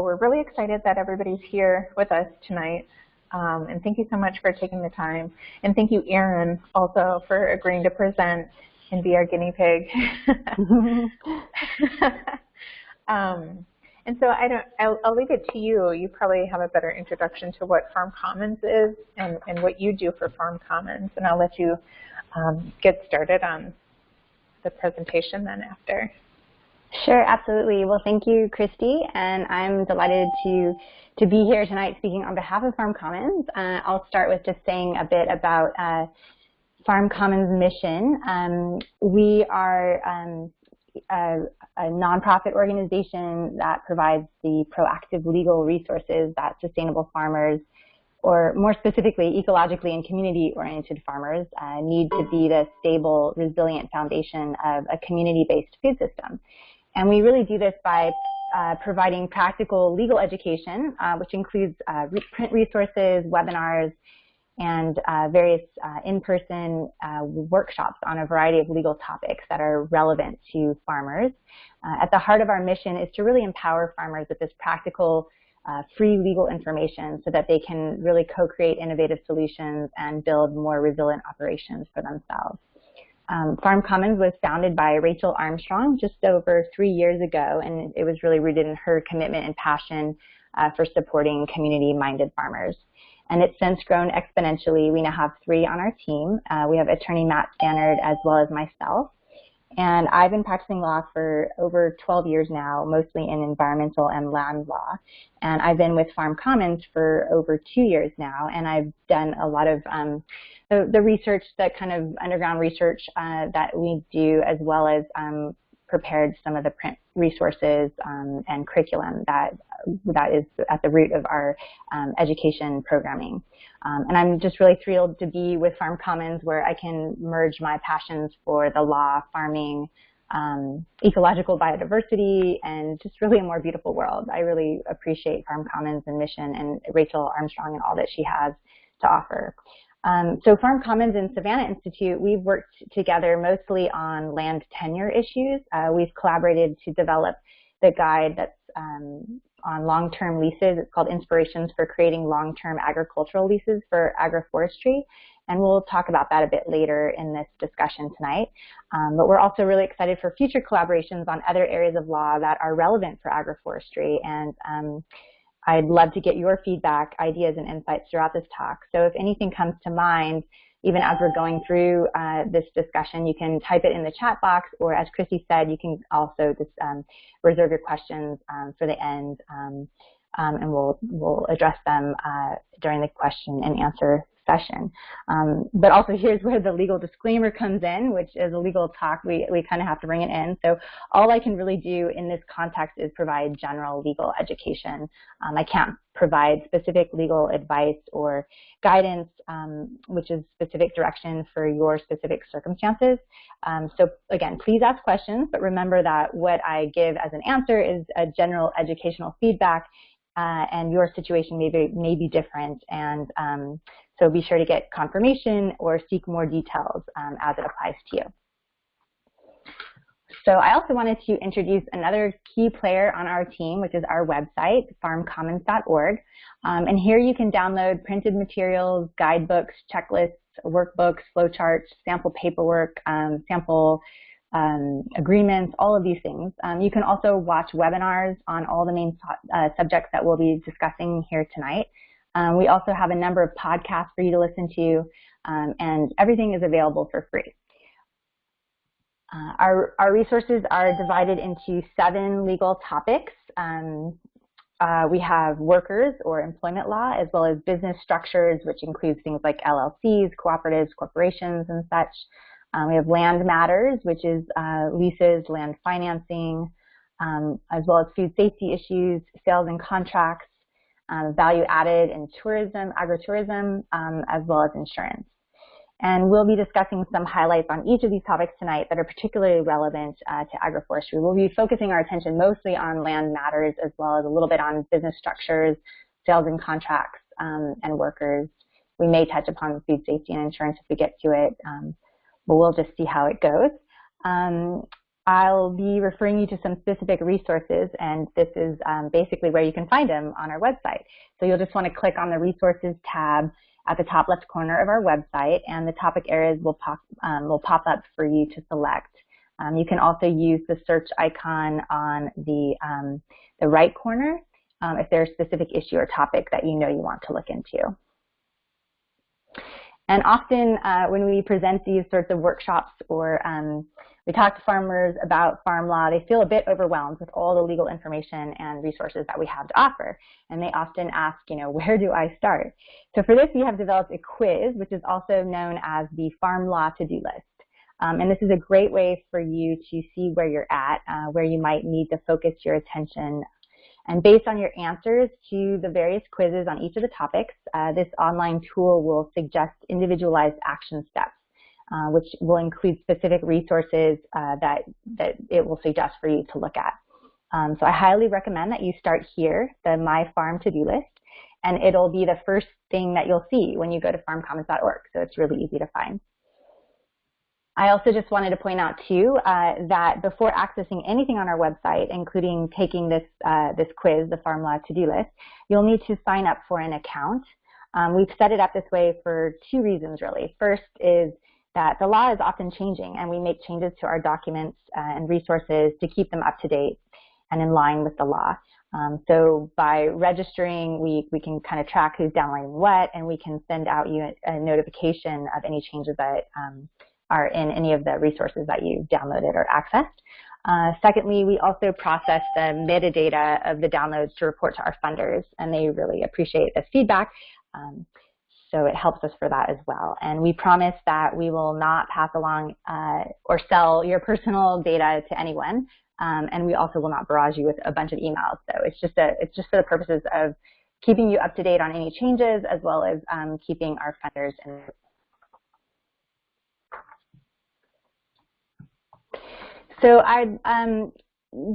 We're really excited that everybody's here with us tonight. And thank you so much for taking the time. And thank you, Erin, also for agreeing to present and be our guinea pig. And so I'll leave it to you. You probably have a better introduction to what Farm Commons is and what you do for Farm Commons. And I'll let you get started on the presentation then after. Sure, absolutely. Well, thank you, Christy, and I'm delighted to be here tonight speaking on behalf of Farm Commons. I'll start with just saying a bit about Farm Commons' mission. We are a nonprofit organization that provides the proactive legal resources that sustainable farmers, or more specifically, ecologically and community-oriented farmers, need to be the stable, resilient foundation of a community-based food system. And we really do this by providing practical legal education, which includes print resources, webinars, and various in-person workshops on a variety of legal topics that are relevant to farmers. At the heart of our mission is to really empower farmers with this practical, free legal information so that they can really co-create innovative solutions and build more resilient operations for themselves. Farm Commons was founded by Rachel Armstrong just over 3 years ago, and it was really rooted in her commitment and passion for supporting community-minded farmers. And it's since grown exponentially. We now have 3 on our team. We have attorney Matt Stannard as well as myself. And I've been practicing law for over 12 years now, mostly in environmental and land law. And I've been with Farm Commons for over 2 years now, and I've done a lot of the research, that kind of underground research that we do, as well as prepared some of the print resources and curriculum that is at the root of our education programming. And I'm just really thrilled to be with Farm Commons, where I can merge my passions for the law, farming, ecological biodiversity, and just really a more beautiful world. I really appreciate Farm Commons and mission and Rachel Armstrong and all that she has to offer. So Farm Commons and Savannah Institute, we've worked together mostly on land tenure issues. We've collaborated to develop the guide that's on long-term leases. It's called Inspirations for Creating Long-Term Agricultural Leases for Agroforestry. And we'll talk about that a bit later in this discussion tonight. But we're also really excited for future collaborations on other areas of law that are relevant for agroforestry. And I'd love to get your feedback, ideas, and insights throughout this talk. So if anything comes to mind, even as we're going through this discussion, you can type it in the chat box, or as Christy said, you can also just reserve your questions for the end, and we'll address them during the question and answer session. But also here's where the legal disclaimer comes in, which is a legal talk. We kind of have to bring it in. So all I can really do in this context is provide general legal education. I can't provide specific legal advice or guidance, which is specific direction for your specific circumstances. So again, please ask questions, but remember that what I give as an answer is a general educational feedback, and your situation may be different. And so be sure to get confirmation or seek more details as it applies to you. So I also wanted to introduce another key player on our team, which is our website, farmcommons.org. And here you can download printed materials, guidebooks, checklists, workbooks, flowcharts, sample paperwork, sample agreements, all of these things. You can also watch webinars on all the main subjects that we'll be discussing here tonight. We also have a number of podcasts for you to listen to, and everything is available for free. Our resources are divided into 7 legal topics. We have workers or employment law, as well as business structures, which includes things like LLCs, cooperatives, corporations, and such. We have land matters, which is leases, land financing, as well as food safety issues, sales and contracts, value added and tourism, agritourism, as well as insurance. And we'll be discussing some highlights on each of these topics tonight that are particularly relevant to agroforestry. We'll be focusing our attention mostly on land matters, as well as a little bit on business structures, sales and contracts, and workers. We may touch upon food safety and insurance if we get to it, but we'll just see how it goes. I'll be referring you to some specific resources, and this is basically where you can find them on our website. So you'll just want to click on the Resources tab at the top left corner of our website, and the topic areas will pop up for you to select. You can also use the search icon on the right corner if there's a specific issue or topic that you know you want to look into. And often when we present these sorts of workshops or we talk to farmers about farm law, they feel a bit overwhelmed with all the legal information and resources that we have to offer. And they often ask, where do I start? So for this, we have developed a quiz, which is also known as the Farm Law To-Do List. And this is a great way for you to see where you're at, where you might need to focus your attention. And based on your answers to the various quizzes on each of the topics, this online tool will suggest individualized action steps, which will include specific resources that it will suggest for you to look at. So I highly recommend that you start here, the My Farm To-Do List, and it'll be the first thing that you'll see when you go to farmcommons.org, so it's really easy to find. I also just wanted to point out, too, that before accessing anything on our website, including taking this quiz, the Farm Law To-Do List, you'll need to sign up for an account. We've set it up this way for two reasons, really. First is that the law is often changing, and we make changes to our documents and resources to keep them up to date and in line with the law. So by registering, we can kind of track who's downloading what, and we can send out you a notification of any changes that are in any of the resources that you downloaded or accessed. Secondly, we also process the metadata of the downloads to report to our funders, and they really appreciate this feedback. So it helps us for that as well. And we promise that we will not pass along or sell your personal data to anyone. And we also will not barrage you with a bunch of emails. So it's just for the purposes of keeping you up to date on any changes, as well as keeping our funders in. So I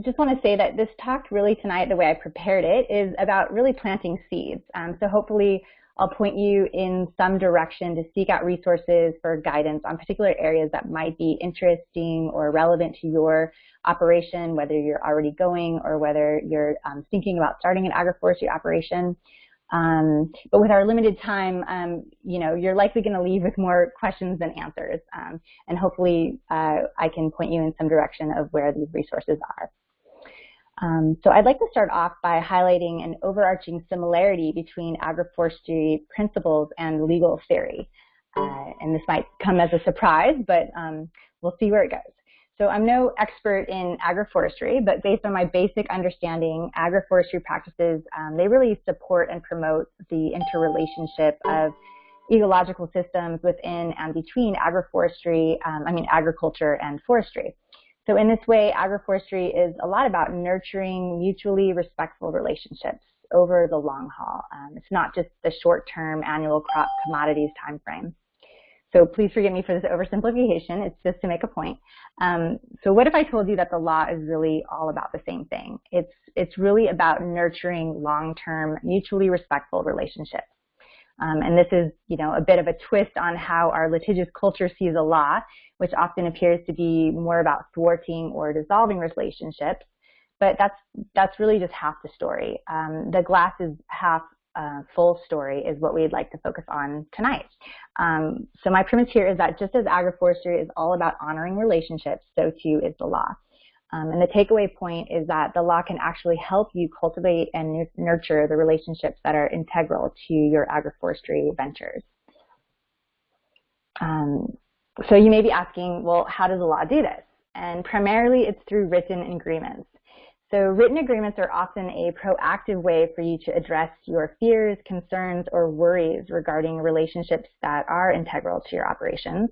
just want to say that this talk really tonight, the way I prepared it, is about really planting seeds. So hopefully I'll point you in some direction to seek out resources for guidance on particular areas that might be interesting or relevant to your operation, whether you're already going or whether you're thinking about starting an agroforestry operation. But with our limited time, you're likely going to leave with more questions than answers. And hopefully I can point you in some direction of where these resources are. So I'd like to start off by highlighting an overarching similarity between agroforestry principles and legal theory. And this might come as a surprise, but we'll see where it goes. So I'm no expert in agroforestry, but based on my basic understanding, agroforestry practices, they really support and promote the interrelationship of ecological systems within and between agriculture and forestry. So in this way, agroforestry is a lot about nurturing mutually respectful relationships over the long haul. It's not just the short-term annual crop commodities timeframe. So please forgive me for this oversimplification. It's just to make a point. So what if I told you that the law is really all about the same thing? It's really about nurturing long-term, mutually respectful relationships. And this is, a bit of a twist on how our litigious culture sees a law, which often appears to be more about thwarting or dissolving relationships. But that's really just half the story. The glass is half full story is what we'd like to focus on tonight. So my premise here is that just as agroforestry is all about honoring relationships, so too is the law. And the takeaway point is that the law can actually help you cultivate and nurture the relationships that are integral to your agroforestry ventures. So you may be asking, well, how does the law do this? And primarily it's through written agreements. So written agreements are often a proactive way for you to address your fears, concerns, or worries regarding relationships that are integral to your operations.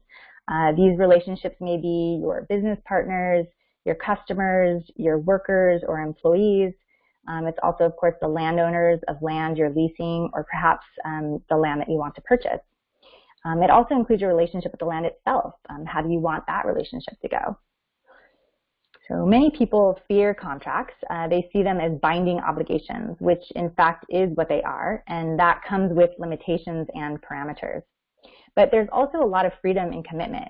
These relationships may be your business partners, your customers, your workers or employees. It's also, of course, the landowners of land you're leasing, or perhaps the land that you want to purchase. It also includes your relationship with the land itself. How do you want that relationship to go? So many people fear contracts. They see them as binding obligations, which in fact is what they are, and that comes with limitations and parameters. But there's also a lot of freedom and commitment.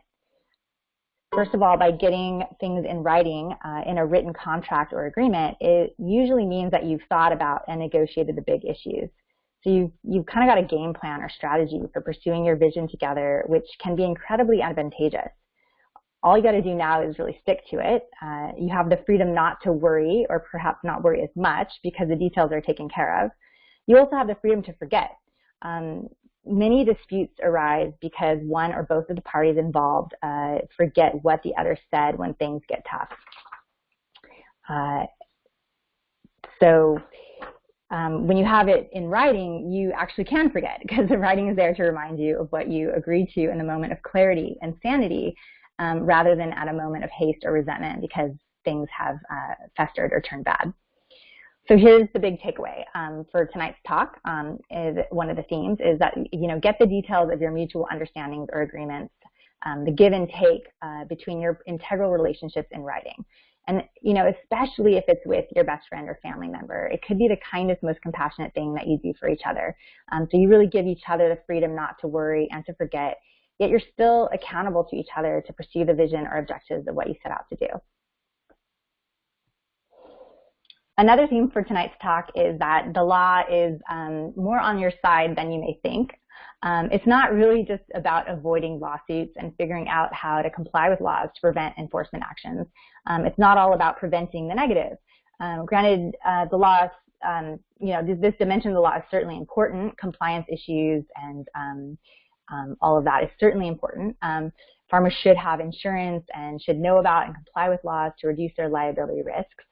First of all, by getting things in writing in a written contract or agreement, it usually means that you've thought about and negotiated the big issues. So you've kind of got a game plan or strategy for pursuing your vision together, which can be incredibly advantageous. All you got to do now is really stick to it. You have the freedom not to worry, or perhaps not worry as much, because the details are taken care of. You also have the freedom to forget. Many disputes arise because one or both of the parties involved forget what the other said when things get tough. When you have it in writing, you actually can forget, because the writing is there to remind you of what you agreed to in the moment of clarity and sanity, rather than at a moment of haste or resentment because things have festered or turned bad. So here's the big takeaway for tonight's talk. Is one of the themes is that, get the details of your mutual understandings or agreements, the give and take between your integral relationships in writing. And, especially if it's with your best friend or family member, it could be the kindest, most compassionate thing that you do for each other. So you really give each other the freedom not to worry and to forget, yet you're still accountable to each other to pursue the vision or objectives of what you set out to do. Another theme for tonight's talk is that the law is more on your side than you may think. It's not really just about avoiding lawsuits and figuring out how to comply with laws to prevent enforcement actions. It's not all about preventing the negative. Granted, the law, this dimension of the law is certainly important. Compliance issues and all of that is certainly important. Farmers should have insurance and should know about and comply with laws to reduce their liability risks.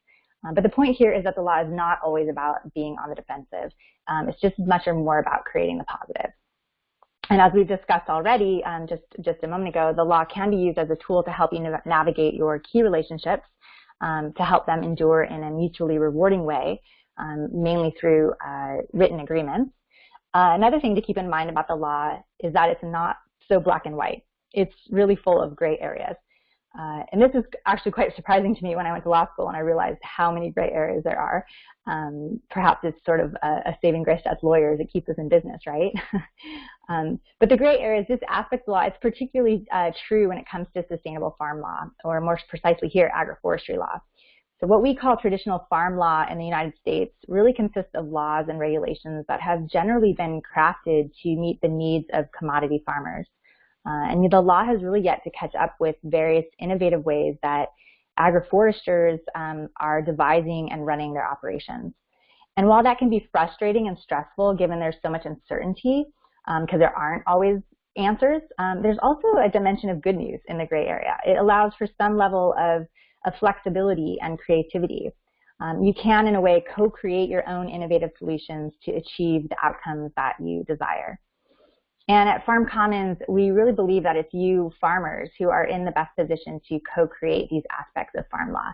But the point here is that the law is not always about being on the defensive. It's just as much or more about creating the positive. And as we've discussed already just a moment ago, the law can be used as a tool to help you navigate your key relationships, to help them endure in a mutually rewarding way, mainly through written agreements. Another thing to keep in mind about the law is that it's not so black and white. It's really full of gray areas. And this is actually quite surprising to me when I went to law school and I realized how many gray areas there are. Perhaps it's sort of a saving grace to us lawyers. It keeps us in business, right? But the gray areas, this aspect of the law, is particularly true when it comes to sustainable farm law, or more precisely here, agroforestry law. So what we call traditional farm law in the United States really consists of laws and regulations that have generally been crafted to meet the needs of commodity farmers. And the law has really yet to catch up with various innovative ways that agroforesters are devising and running their operations. And while that can be frustrating and stressful, given there's so much uncertainty, because there aren't always answers, there's also a dimension of good news in the gray area. It allows for some level of flexibility and creativity. You can, in a way, co-create your own innovative solutions to achieve the outcomes that you desire. And at Farm Commons, we really believe that it's you farmers who are in the best position to co-create these aspects of farm law,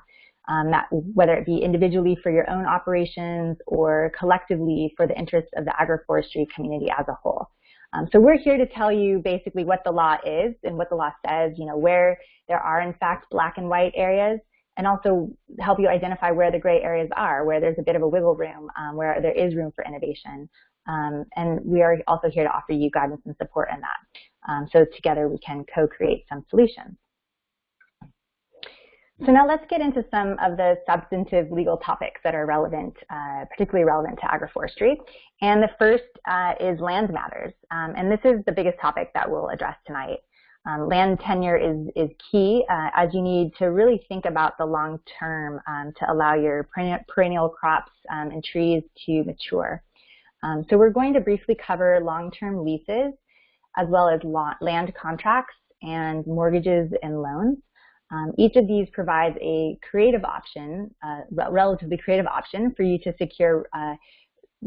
that whether it be individually for your own operations or collectively for the interests of the agroforestry community as a whole. So we're here to tell you basically what the law is and what the law says, where there are in fact black and white areas, and also help you identify where the gray areas are, where there's a bit of a wiggle room, where there is room for innovation. And we are also here to offer you guidance and support in that. So together we can co-create some solutions. So now let's get into some of the substantive legal topics that are relevant, particularly relevant to agroforestry. And the first is land matters. And this is the biggest topic that we'll address tonight. Land tenure is key, as you need to really think about the long term to allow your perennial crops and trees to mature. So we're going to briefly cover long-term leases, as well as land contracts and mortgages and loans. Each of these provides a creative option, relatively creative option for you to secure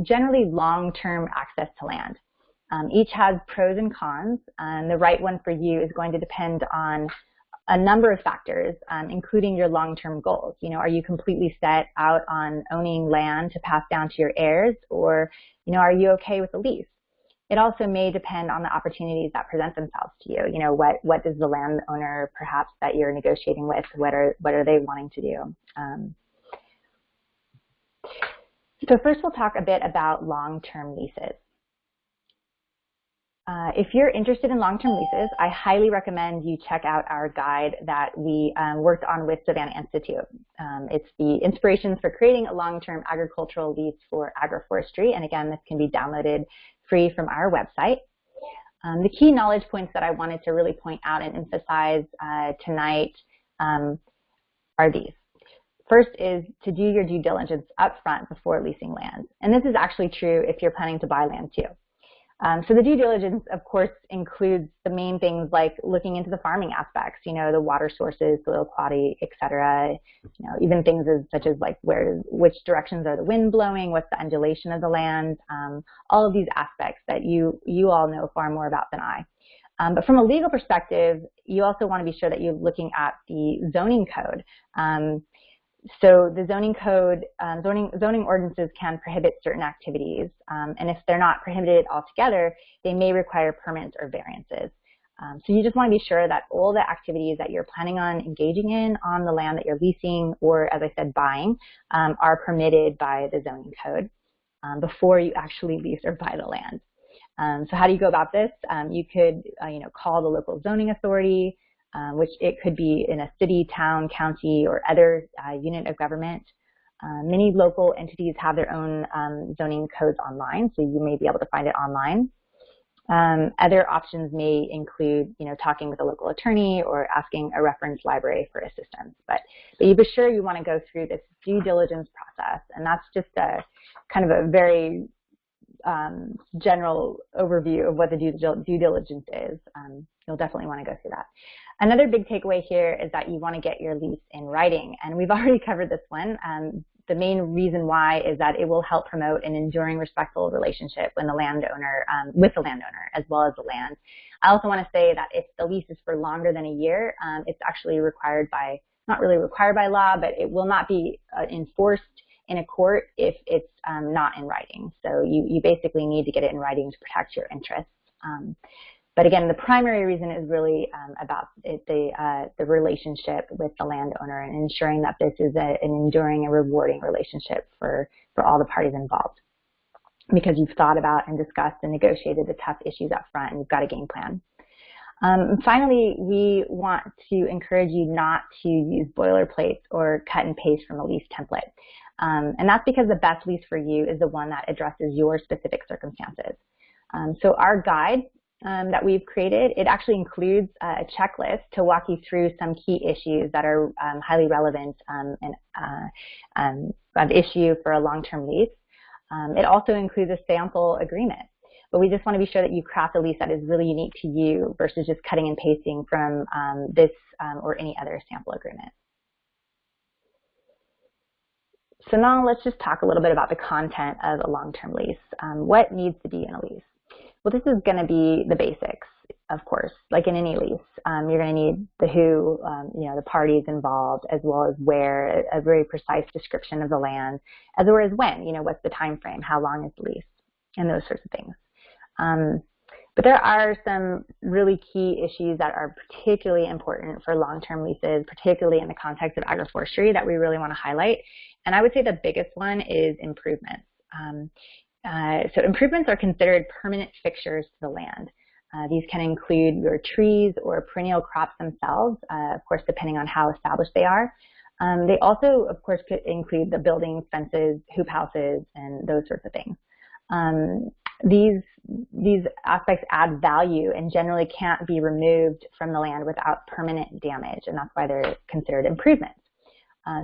generally long-term access to land. Each has pros and cons, and the right one for you is going to depend on a number of factors, including your long-term goals. Are you completely set out on owning land to pass down to your heirs, or are you okay with the lease? It also may depend on the opportunities that present themselves to you. What does the landowner perhaps that you're negotiating with, what are they wanting to do? So first we'll talk a bit about long-term leases. If you're interested in long-term leases, I highly recommend you check out our guide that we worked on with Savannah Institute. It's the inspirations for creating a long-term agricultural lease for agroforestry. And again, this can be downloaded free from our website. The key knowledge points that I wanted to really point out and emphasize tonight are these. First is to do your due diligence up front before leasing land. And this is actually true if you're planning to buy land too. So the due diligence, of course, includes the main things like looking into the farming aspects, the water sources, soil quality, et cetera, even things such as like which directions are the wind blowing, what's the undulation of the land, all of these aspects that you all know far more about than I. But from a legal perspective, you also want to be sure that you're looking at the zoning code. So the zoning code, zoning ordinances can prohibit certain activities, and if they're not prohibited altogether, they may require permits or variances. So you just want to be sure that all the activities that you're planning on engaging in on the land that you're leasing or, as I said, buying, are permitted by the zoning code before you actually lease or buy the land. So how do you go about this? You could, call the local zoning authority, which it could be in a city, town, county, or other unit of government. Many local entities have their own zoning codes online, so you may be able to find it online. Other options may include, talking with a local attorney or asking a reference library for assistance. But you be sure you want to go through this due diligence process, and that's just a kind of a very general overview of what the due diligence is. You'll definitely want to go through that. Another big takeaway here is that you want to get your lease in writing, and we've already covered this one. The main reason why is that it will help promote an enduring, respectful relationship with the landowner, as well as the land. I also want to say that if the lease is for longer than a year, it's actually not really required by law, but it will not be enforced in a court if it's not in writing. So you basically need to get it in writing to protect your interests. But again, the primary reason is really about the relationship with the landowner and ensuring that this is an enduring and rewarding relationship for all the parties involved, because you've thought about and discussed and negotiated the tough issues up front and you've got a game plan. Finally, we want to encourage you not to use boilerplates or cut and paste from a lease template. And that's because the best lease for you is the one that addresses your specific circumstances. So our guide that we've created, it actually includes a checklist to walk you through some key issues that are highly relevant and of issue for a long-term lease. It also includes a sample agreement. But we just want to be sure that you craft a lease that is really unique to you versus just cutting and pasting from this or any other sample agreement. So now let's just talk a little bit about the content of a long-term lease. What needs to be in a lease? Well, this is going to be the basics, of course. Like in any lease, you're going to need the who, the parties involved, as well as where, a very precise description of the land, as well as when, what's the time frame, how long is the lease, and those sorts of things. But there are some really key issues that are particularly important for long-term leases, particularly in the context of agroforestry, that we really want to highlight. And I would say the biggest one is improvements. So improvements are considered permanent fixtures to the land. These can include your trees or perennial crops themselves, of course, depending on how established they are. They also, of course, could include the buildings, fences, hoop houses, and those sorts of things. These aspects add value and generally can't be removed from the land without permanent damage, and that's why they're considered improvements.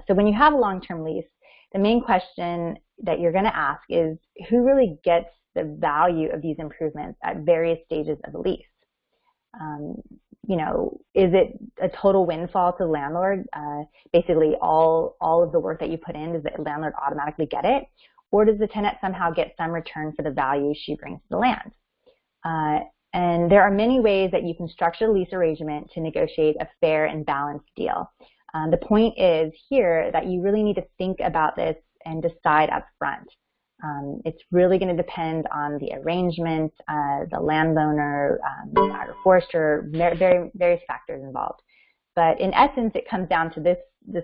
So when you have a long-term lease, the main question that you're going to ask is, who really gets the value of these improvements at various stages of the lease? Is it a total windfall to the landlord? Basically, all of the work that you put in, does the landlord automatically get it? Or does the tenant somehow get some return for the value she brings to the land? And there are many ways that you can structure the lease arrangement to negotiate a fair and balanced deal. The point is here that you really need to think about this and decide up front. It's really going to depend on the arrangement, the landowner, the agroforester, various factors involved. But in essence, it comes down to this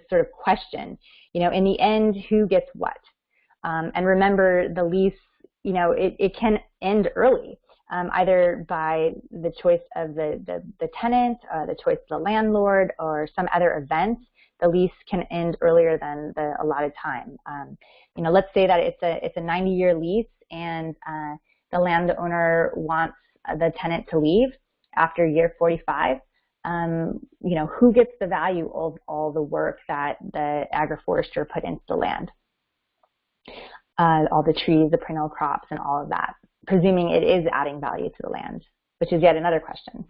sort of question, in the end, who gets what? And remember, the lease, it can end early. either by the choice of the tenant, the choice of the landlord, or some other event, the lease can end earlier than the allotted time. Let's say that it's a 90-year lease and the landowner wants the tenant to leave after year 45. Who gets the value of all the work that the agroforester put into the land? All the trees, the perennial crops, and all of that, presuming it is adding value to the land, which is yet another question.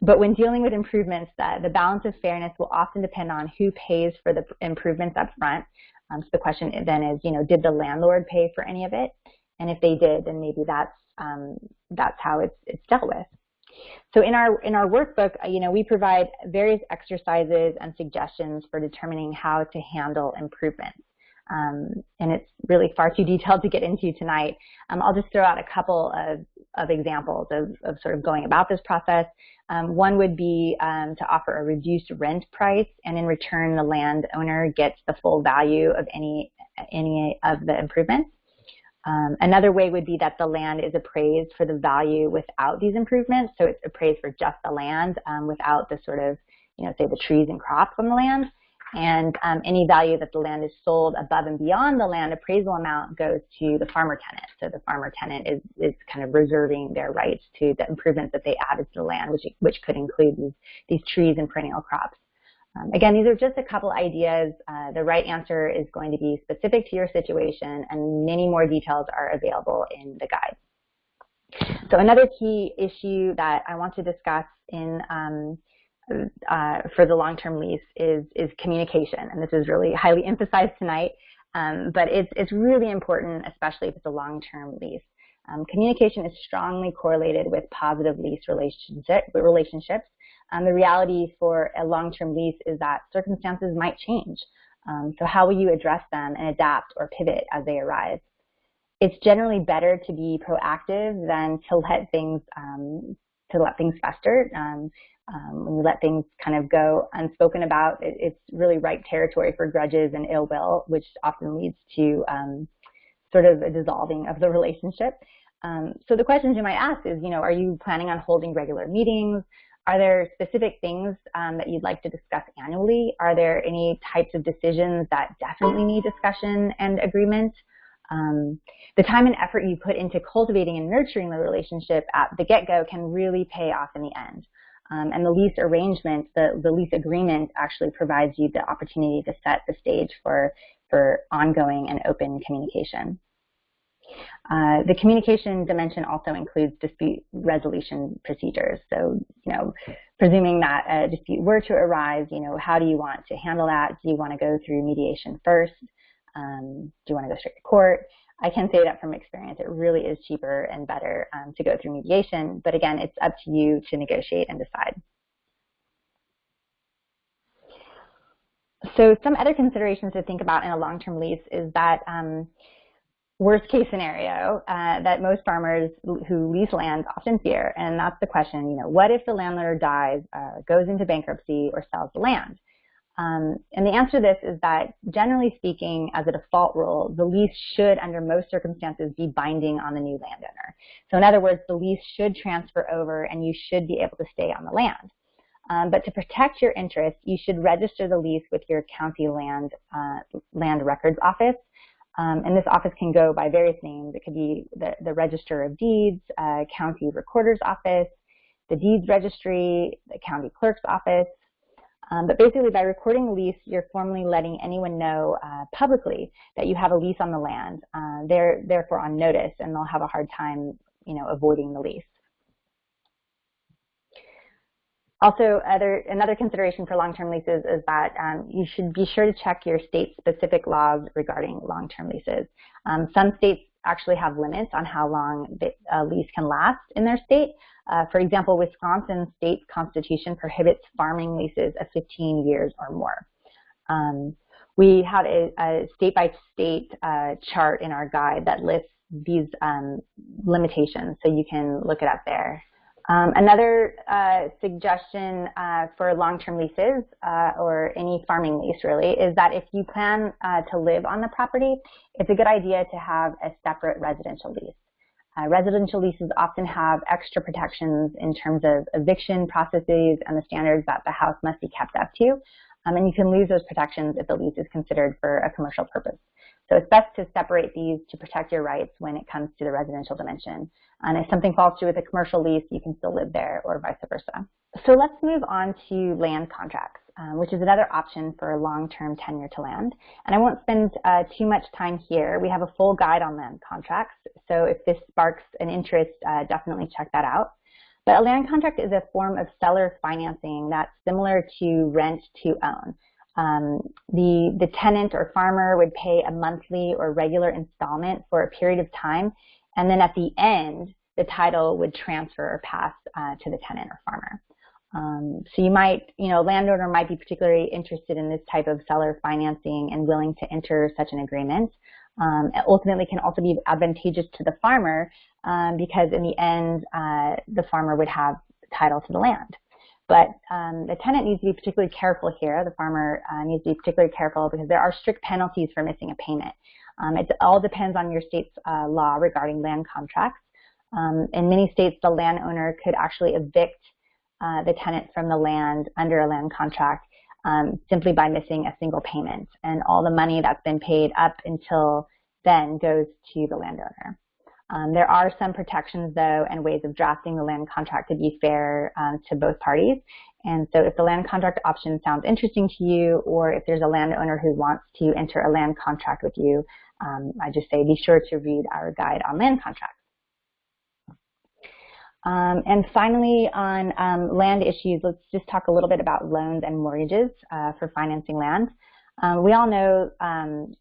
But when dealing with improvements, the balance of fairness will often depend on who pays for the improvements up front. So the question then is, did the landlord pay for any of it? And if they did, then maybe that's how it's dealt with. So in our workbook, we provide various exercises and suggestions for determining how to handle improvements. And it's really far too detailed to get into tonight. I'll just throw out a couple of examples of sort of going about this process. One would be to offer a reduced rent price, and in return, the landowner gets the full value of any of the improvements. Another way would be that the land is appraised for the value without these improvements. So it's appraised for just the land without the sort of, say the trees and crops on the land. And any value that the land is sold above and beyond the land appraisal amount goes to the farmer tenant. So the farmer tenant is kind of reserving their rights to the improvements that they added to the land, which could include these trees and perennial crops. Again, these are just a couple ideas. The right answer is going to be specific to your situation, and many more details are available in the guide. So another key issue that I want to discuss for the long-term lease is communication, and this is really highly emphasized tonight, but it's really important, especially if it's a long-term lease. Communication is strongly correlated with positive lease relationships. The reality for a long-term lease is that circumstances might change. So how will you address them and adapt or pivot as they arise? It's generally better to be proactive than to let things fester. When you let things kind of go unspoken about, it's really ripe territory for grudges and ill will, which often leads to sort of a dissolving of the relationship. So the questions you might ask is, are you planning on holding regular meetings? Are there specific things that you'd like to discuss annually? Are there any types of decisions that definitely need discussion and agreement? The time and effort you put into cultivating and nurturing the relationship at the get-go can really pay off in the end. And the lease arrangement, the lease agreement actually provides you the opportunity to set the stage for ongoing and open communication. The communication dimension also includes dispute resolution procedures. So, presuming that a dispute were to arise, how do you want to handle that? Do you want to go through mediation first? Do you want to go straight to court? I can say that from experience, it really is cheaper and better to go through mediation. But again, it's up to you to negotiate and decide. So some other considerations to think about in a long-term lease is that worst case scenario that most farmers who lease land often fear, and that's the question, what if the landlord dies, goes into bankruptcy, or sells the land? And the answer to this is that, generally speaking, as a default rule, the lease should, under most circumstances, be binding on the new landowner. So in other words, the lease should transfer over and you should be able to stay on the land. But to protect your interests, you should register the lease with your county land records office. And this office can go by various names. It could be the Register of Deeds, County Recorder's Office, the Deeds Registry, the County Clerk's Office. But basically, by recording the lease, you're formally letting anyone know publicly that you have a lease on the land. They're therefore on notice, and they'll have a hard time, avoiding the lease. Also, another consideration for long-term leases is that you should be sure to check your state-specific laws regarding long-term leases. Some states actually have limits on how long a lease can last in their state. For example, Wisconsin state's constitution prohibits farming leases of 15 years or more. We have a state-by-state chart in our guide that lists these limitations, so you can look it up there. Another suggestion for long-term leases or any farming lease really is that if you plan to live on the property, it's a good idea to have a separate residential lease. Residential leases often have extra protections in terms of eviction processes and the standards that the house must be kept up to. And you can lose those protections if the lease is considered for a commercial purpose. So it's best to separate these to protect your rights when it comes to the residential dimension. And if something falls through with a commercial lease, you can still live there or vice versa. So let's move on to land contracts, which is another option for long-term tenure to land. And I won't spend too much time here. We have a full guide on land contracts. So if this sparks an interest, definitely check that out. But a land contract is a form of seller financing that's similar to rent to own. The tenant or farmer would pay a monthly or regular installment for a period of time, and then at the end, the title would transfer or pass to the tenant or farmer. So you might, landowner might be particularly interested in this type of seller financing and willing to enter such an agreement. Ultimately can also be advantageous to the farmer because in the end, the farmer would have title to the land. But the tenant needs to be particularly careful here. The farmer needs to be particularly careful because there are strict penalties for missing a payment. It all depends on your state's law regarding land contracts. In many states, the landowner could actually evict the tenant from the land under a land contract simply by missing a single payment. And all the money that's been paid up until then goes to the landowner. There are some protections, though, and ways of drafting the land contract to be fair to both parties. And so if the land contract option sounds interesting to you, or if there's a landowner who wants to enter a land contract with you, I just say be sure to read our guide on land contracts. And finally, on land issues, let's just talk a little bit about loans and mortgages for financing land. We all know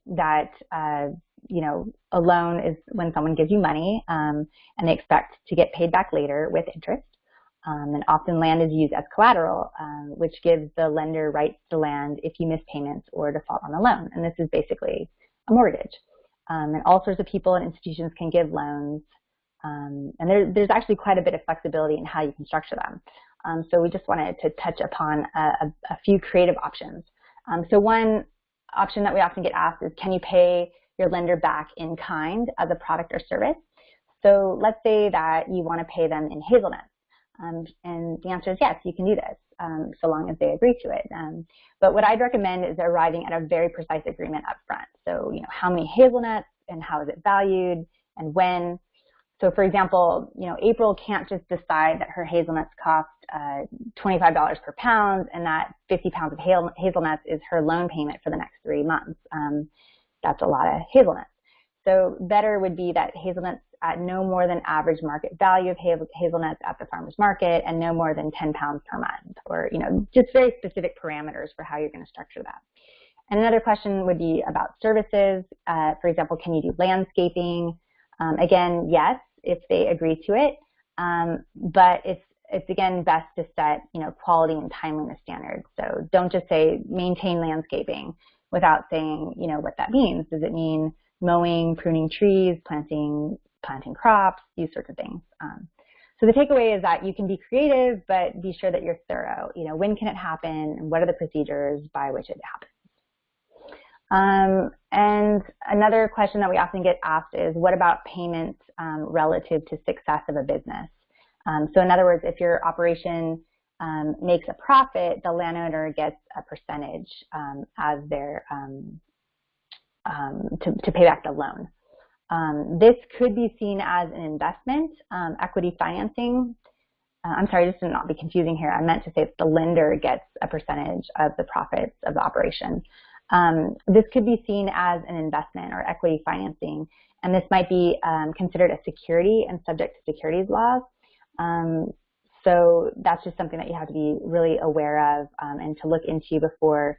that a loan is when someone gives you money and they expect to get paid back later with interest. And often land is used as collateral, which gives the lender rights to land if you miss payments or default on the loan. And this is basically a mortgage. And all sorts of people and institutions can give loans. And there's actually quite a bit of flexibility in how you can structure them. So we just wanted to touch upon a few creative options. So one option that we often get asked is, can you pay your lender back in kind as a product or service? So let's say that you want to pay them in hazelnuts. And the answer is yes, you can do this, so long as they agree to it. But what I'd recommend is arriving at a very precise agreement up front. So, how many hazelnuts and how is it valued and when. So for example, April can't just decide that her hazelnuts cost $25 per pound and that 50 pounds of hazelnuts is her loan payment for the next 3 months. That's a lot of hazelnuts. So better would be that hazelnuts at no more than average market value of hazelnuts at the farmer's market and no more than 10 pounds per month, or just very specific parameters for how you're going to structure that. And another question would be about services. For example, can you do landscaping? Again, yes, if they agree to it, but it's again best to set quality and timeliness standards. So don't just say maintain landscaping without saying what that means. Does it mean mowing, pruning trees, planting crops, these sorts of things? So the takeaway is that you can be creative, but be sure that you're thorough. When can it happen? And what are the procedures by which it happens? And another question that we often get asked is, what about payments relative to success of a business? So in other words, if your operation makes a profit, the landowner gets a percentage as their to pay back the loan. This could be seen as an investment, equity financing. I'm sorry, just to not be confusing here. I meant to say that the lender gets a percentage of the profits of the operation. This could be seen as an investment or equity financing, and this might be considered a security and subject to securities laws. So that's just something that you have to be really aware of and to look into before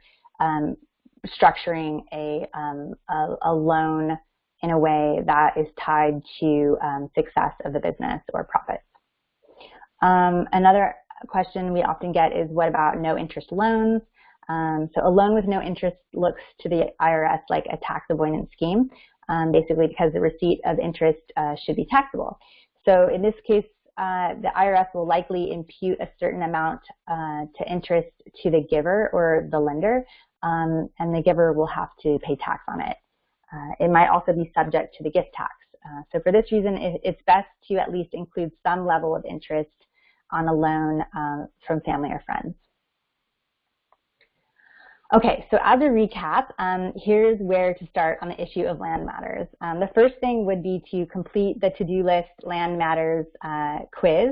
structuring a loan in a way that is tied to success of the business or profits. Another question we often get is, what about no interest loans? So a loan with no interest looks to the IRS like a tax avoidance scheme, basically because the receipt of interest should be taxable. So in this case, the IRS will likely impute a certain amount to interest to the giver or the lender, and the giver will have to pay tax on it. It might also be subject to the gift tax. So for this reason, it's best to at least include some level of interest on a loan from family or friends. Okay, so as a recap, here's where to start on the issue of land matters. The first thing would be to complete the to-do list land matters quiz,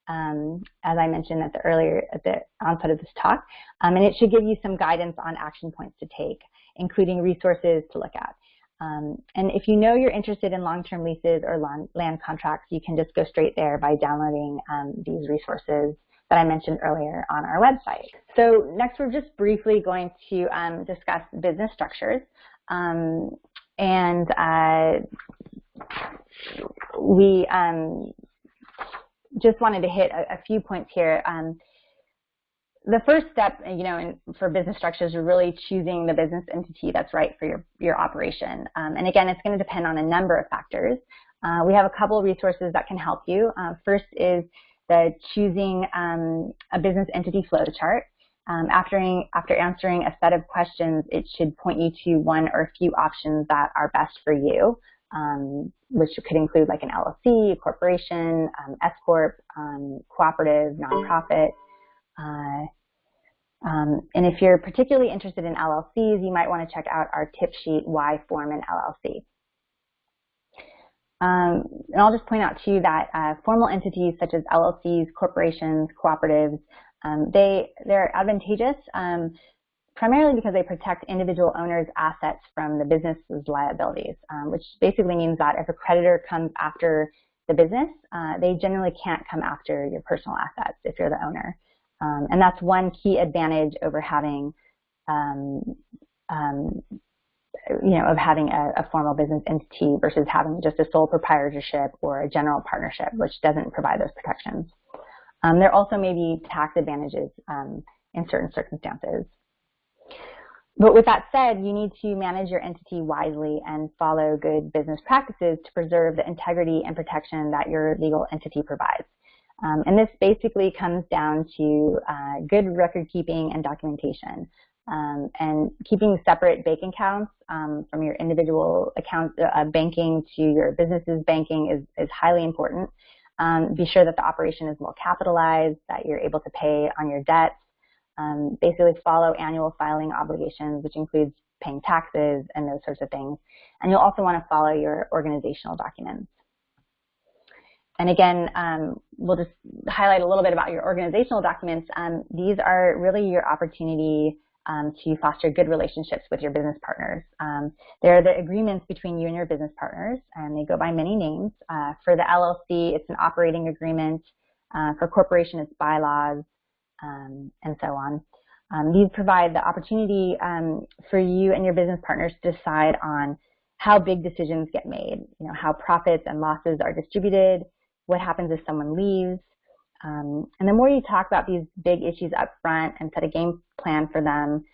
as I mentioned at the onset of this talk, and it should give you some guidance on action points to take, including resources to look at. And if you know you're interested in long-term leases or land contracts, you can just go straight there by downloading these resources that I mentioned earlier on our website. So next, we're just briefly going to discuss business structures. We just wanted to hit a few points here. The first step, for business structures, are really choosing the business entity that's right for your operation. And again, it's going to depend on a number of factors. We have a couple of resources that can help you. First is the choosing a business entity flow chart. After answering a set of questions, it should point you to one or a few options that are best for you, which could include like an LLC, a corporation, S Corp, cooperative, nonprofit. And if you're particularly interested in LLCs, you might want to check out our tip sheet, Why Form an LLC. And I'll just point out too that formal entities such as LLCs, corporations, cooperatives, they're advantageous primarily because they protect individual owners' assets from the business's liabilities, which basically means that if a creditor comes after the business, they generally can't come after your personal assets if you're the owner. And that's one key advantage over having of having a formal business entity versus having just a sole proprietorship or a general partnership, which doesn't provide those protections. There also may be tax advantages in certain circumstances. But with that said, you need to manage your entity wisely and follow good business practices to preserve the integrity and protection that your legal entity provides. And this basically comes down to good record keeping and documentation. And keeping separate bank accounts from your individual account banking to your business's banking is highly important. Be sure that the operation is well capitalized, that you're able to pay on your debts. Basically follow annual filing obligations, which includes paying taxes and those sorts of things. And you'll also want to follow your organizational documents. And again, we'll just highlight a little bit about your organizational documents. These are really your opportunity to foster good relationships with your business partners. They're the agreements between you and your business partners, and they go by many names. For the LLC, it's an operating agreement. For corporation, it's bylaws, and so on. These provide the opportunity for you and your business partners to decide on how big decisions get made, how profits and losses are distributed, what happens if someone leaves. And the more you talk about these big issues up front and set a game plan for them,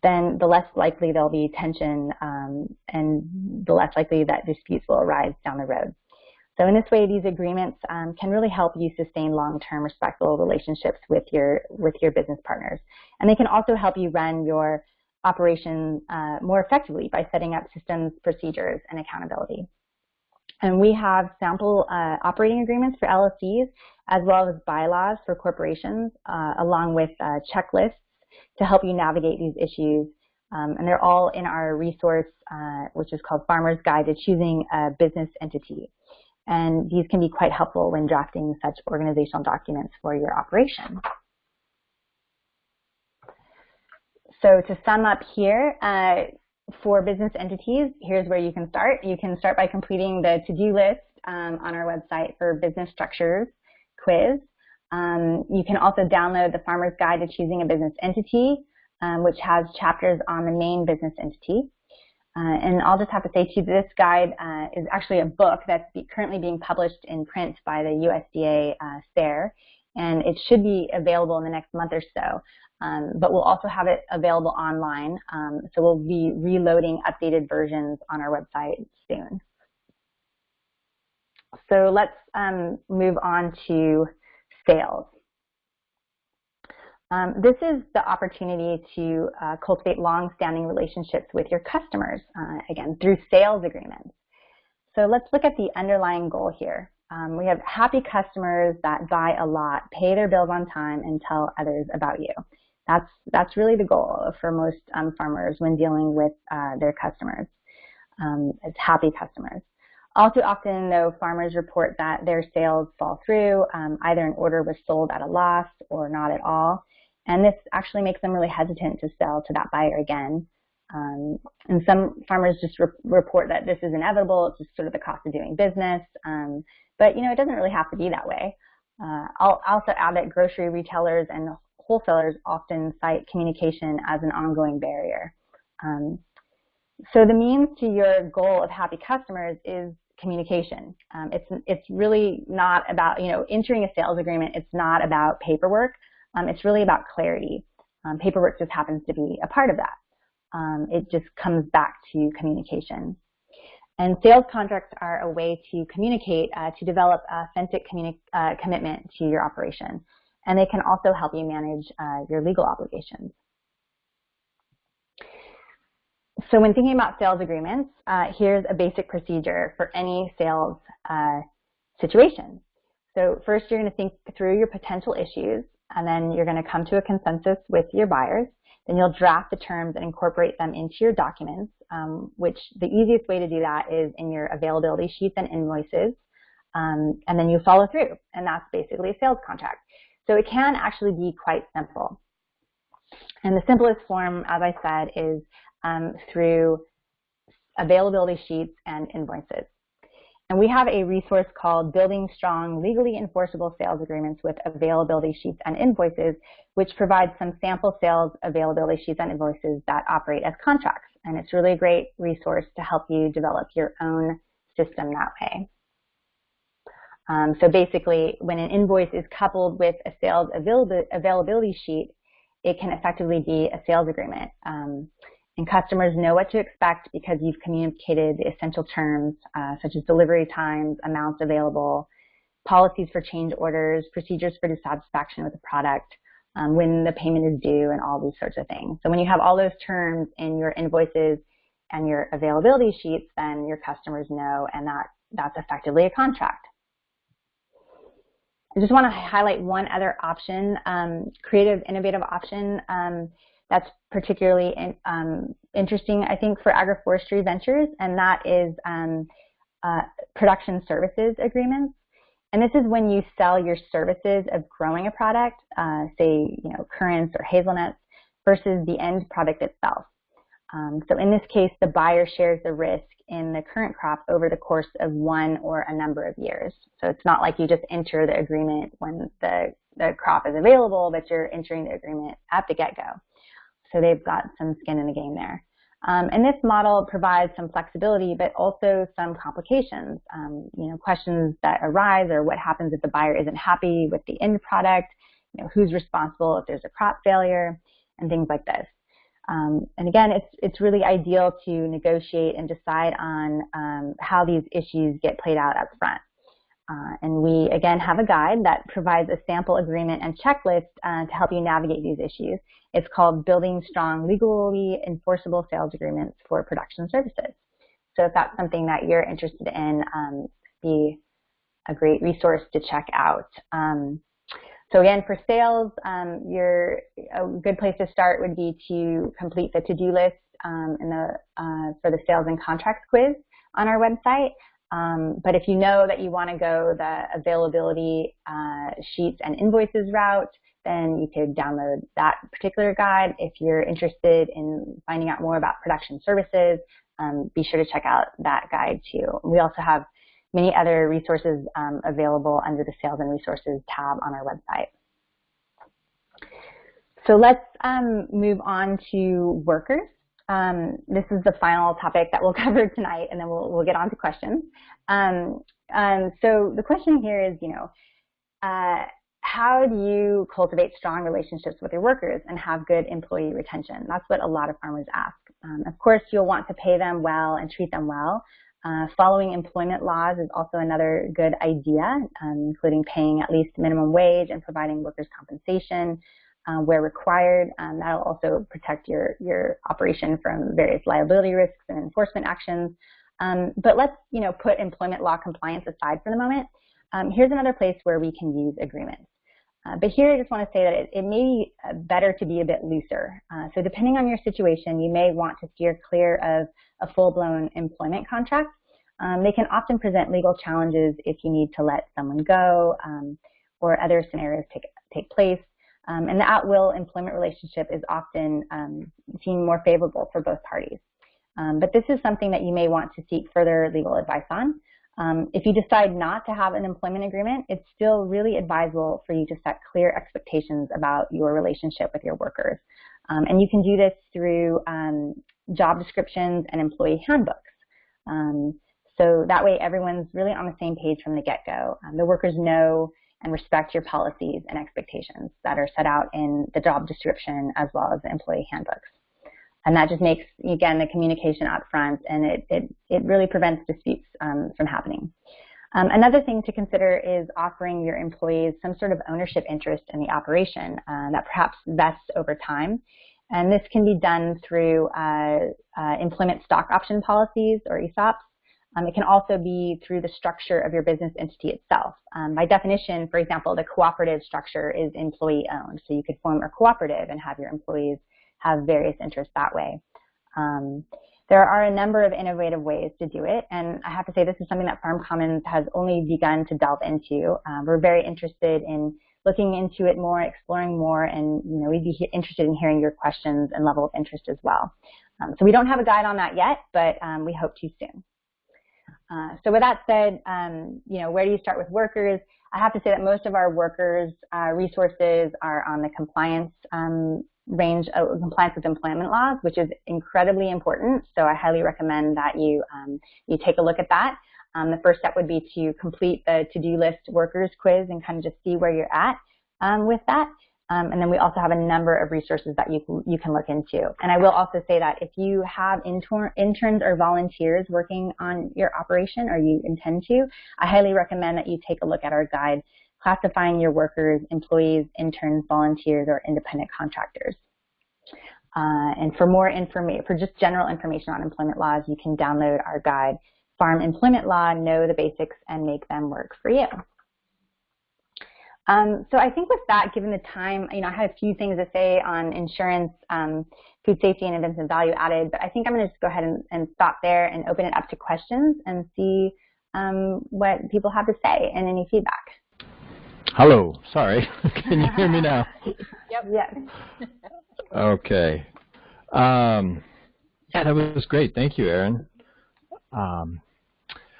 then the less likely there'll be tension and the less likely that disputes will arise down the road. So in this way, these agreements can really help you sustain long-term respectful relationships with your business partners. And they can also help you run your operation more effectively by setting up systems, procedures, and accountability. And we have sample operating agreements for LLCs as well as bylaws for corporations, along with checklists to help you navigate these issues. And they're all in our resource, which is called Farmer's Guide to Choosing a Business Entity. And these can be quite helpful when drafting such organizational documents for your operation. So to sum up here, for business entities, here's where you can start. You can start by completing the to-do list on our website for business structures quiz. You can also download the Farmer's Guide to Choosing a Business Entity, which has chapters on the main business entity. And I'll just have to say too, this guide is actually a book that's currently being published in print by the USDA SARE, and it should be available in the next month or so. But we'll also have it available online, so we'll be reloading updated versions on our website soon. So let's move on to sales. This is the opportunity to cultivate long-standing relationships with your customers, again, through sales agreements. So let's look at the underlying goal here. We have happy customers that buy a lot, pay their bills on time, and tell others about you. That's really the goal for most farmers when dealing with their customers. It's happy customers. All too often, though, farmers report that their sales fall through, either an order was sold at a loss or not at all, and this actually makes them really hesitant to sell to that buyer again. And some farmers just report that this is inevitable, it's just sort of the cost of doing business, but it doesn't really have to be that way. I'll also add that grocery retailers and wholesalers often cite communication as an ongoing barrier. So the means to your goal of happy customers is communication. It's really not about, entering a sales agreement, it's not about paperwork. It's really about clarity. Paperwork just happens to be a part of that. It just comes back to communication. And sales contracts are a way to communicate, to develop authentic commitment to your operation. And they can also help you manage your legal obligations. So when thinking about sales agreements, here's a basic procedure for any sales situation. So first, you're going to think through your potential issues, and then you're going to come to a consensus with your buyers. Then you'll draft the terms and incorporate them into your documents, which the easiest way to do that is in your availability sheets and invoices. And then you follow through, and that's basically a sales contract. So it can actually be quite simple. And the simplest form, as I said, is through availability sheets and invoices. And we have a resource called Building Strong Legally Enforceable Sales Agreements with Availability Sheets and Invoices, which provides some sample sales availability sheets and invoices that operate as contracts. And it's really a great resource to help you develop your own system that way. So basically, when an invoice is coupled with a sales availability sheet, it can effectively be a sales agreement. And customers know what to expect because you've communicated the essential terms, such as delivery times, amounts available, policies for change orders, procedures for dissatisfaction with the product, when the payment is due, and all these sorts of things. So when you have all those terms in your invoices and your availability sheets, then your customers know, and that's effectively a contract. I just want to highlight one other option, creative, innovative option that's particularly interesting, I think, for agroforestry ventures, and that is production services agreements. And this is when you sell your services of growing a product, say, currants or hazelnuts, versus the end product itself. So in this case, the buyer shares the risk in the current crop over the course of one or a number of years. So it's not like you just enter the agreement when the crop is available, but you're entering the agreement at the get-go. So they've got some skin in the game there. And this model provides some flexibility, but also some complications. Questions that arise are what happens if the buyer isn't happy with the end product, who's responsible if there's a crop failure, and things like this. And again, it's really ideal to negotiate and decide on how these issues get played out up front. And we, again, have a guide that provides a sample agreement and checklist to help you navigate these issues. It's called Building Strong Legally Enforceable Sales Agreements for Production Services. So if that's something that you're interested in, be a great resource to check out. So again, for sales, a good place to start would be to complete the to-do list for the sales and contracts quiz on our website. But if you know that you want to go the availability sheets and invoices route, then you could download that particular guide. If you're interested in finding out more about production services, be sure to check out that guide too. We also have many other resources available under the Sales and Resources tab on our website. So let's move on to workers. This is the final topic that we'll cover tonight, and then we'll get on to questions. So the question here is, how do you cultivate strong relationships with your workers and have good employee retention? That's what a lot of farmers ask. Of course, you'll want to pay them well and treat them well. Following employment laws is also another good idea, including paying at least minimum wage and providing workers' compensation where required. That'll also protect your operation from various liability risks and enforcement actions. But let's, put employment law compliance aside for the moment. Here's another place where we can use agreements. But here I just want to say that it may be better to be a bit looser. So depending on your situation, you may want to steer clear of a full-blown employment contract. They can often present legal challenges if you need to let someone go or other scenarios take place. And the at-will employment relationship is often seen more favorable for both parties. But this is something that you may want to seek further legal advice on. If you decide not to have an employment agreement, it's still really advisable for you to set clear expectations about your relationship with your workers. And you can do this through job descriptions and employee handbooks. So that way everyone's really on the same page from the get-go. The workers know and respect your policies and expectations that are set out in the job description as well as the employee handbooks. And that just makes, again, the communication up front, and it really prevents disputes from happening. Another thing to consider is offering your employees some sort of ownership interest in the operation that perhaps vests over time. And this can be done through employment stock option policies or ESOPs. It can also be through the structure of your business entity itself. By definition, for example, the cooperative structure is employee-owned. So you could form a cooperative and have your employees have various interests that way. There are a number of innovative ways to do it, and I have to say this is something that Farm Commons has only begun to delve into. We're very interested in looking into it more, exploring more, and we'd be interested in hearing your questions and level of interest as well. So we don't have a guide on that yet, but we hope to soon. So with that said, where do you start with workers? I have to say that most of our workers' resources are on the compliance range of compliance with employment laws, which is incredibly important. So I highly recommend that you take a look at that. The first step would be to complete the to-do list workers quiz and kind of just see where you're at with that. And then we also have a number of resources that you can look into. And I will also say that if you have interns or volunteers working on your operation, or you intend to, I highly recommend that you take a look at our guide classifying your workers, employees, interns, volunteers, or independent contractors. And for more information, for just general information on employment laws, you can download our guide, Farm Employment Law, Know the Basics and Make Them Work for You. So I think with that, given the time, I had a few things to say on insurance, food safety, and events and value added, but I think I'm going to just go ahead and stop there and open it up to questions and see what people have to say and any feedback. Hello, sorry. Can you hear me now? Yep. Yes. Okay. Yeah, that was great. Thank you, Erin.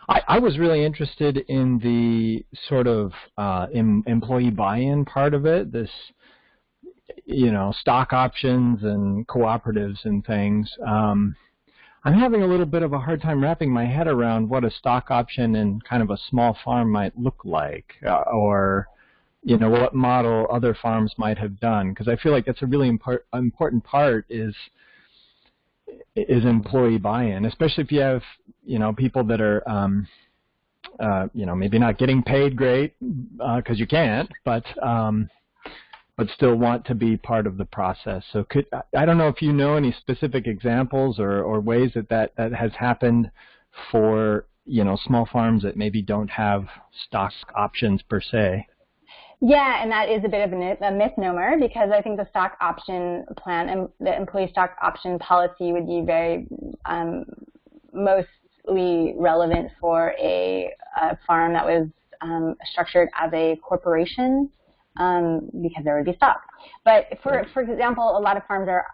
I was really interested in the sort of employee buy-in part of it, this, stock options and cooperatives and things. I'm having a little bit of a hard time wrapping my head around what a stock option in kind of a small farm might look like, or what model other farms might have done, because I feel like that's a really important part is employee buy-in, especially if you have people that are maybe not getting paid great because you can't, but still want to be part of the process. So I don't know if you know any specific examples or ways that has happened for small farms that maybe don't have stock options per se. Yeah, and that is a bit of a misnomer, because I think the stock option plan and the employee stock option policy would be very mostly relevant for a farm that was structured as a corporation, because there would be stock. But for example, a lot of farms are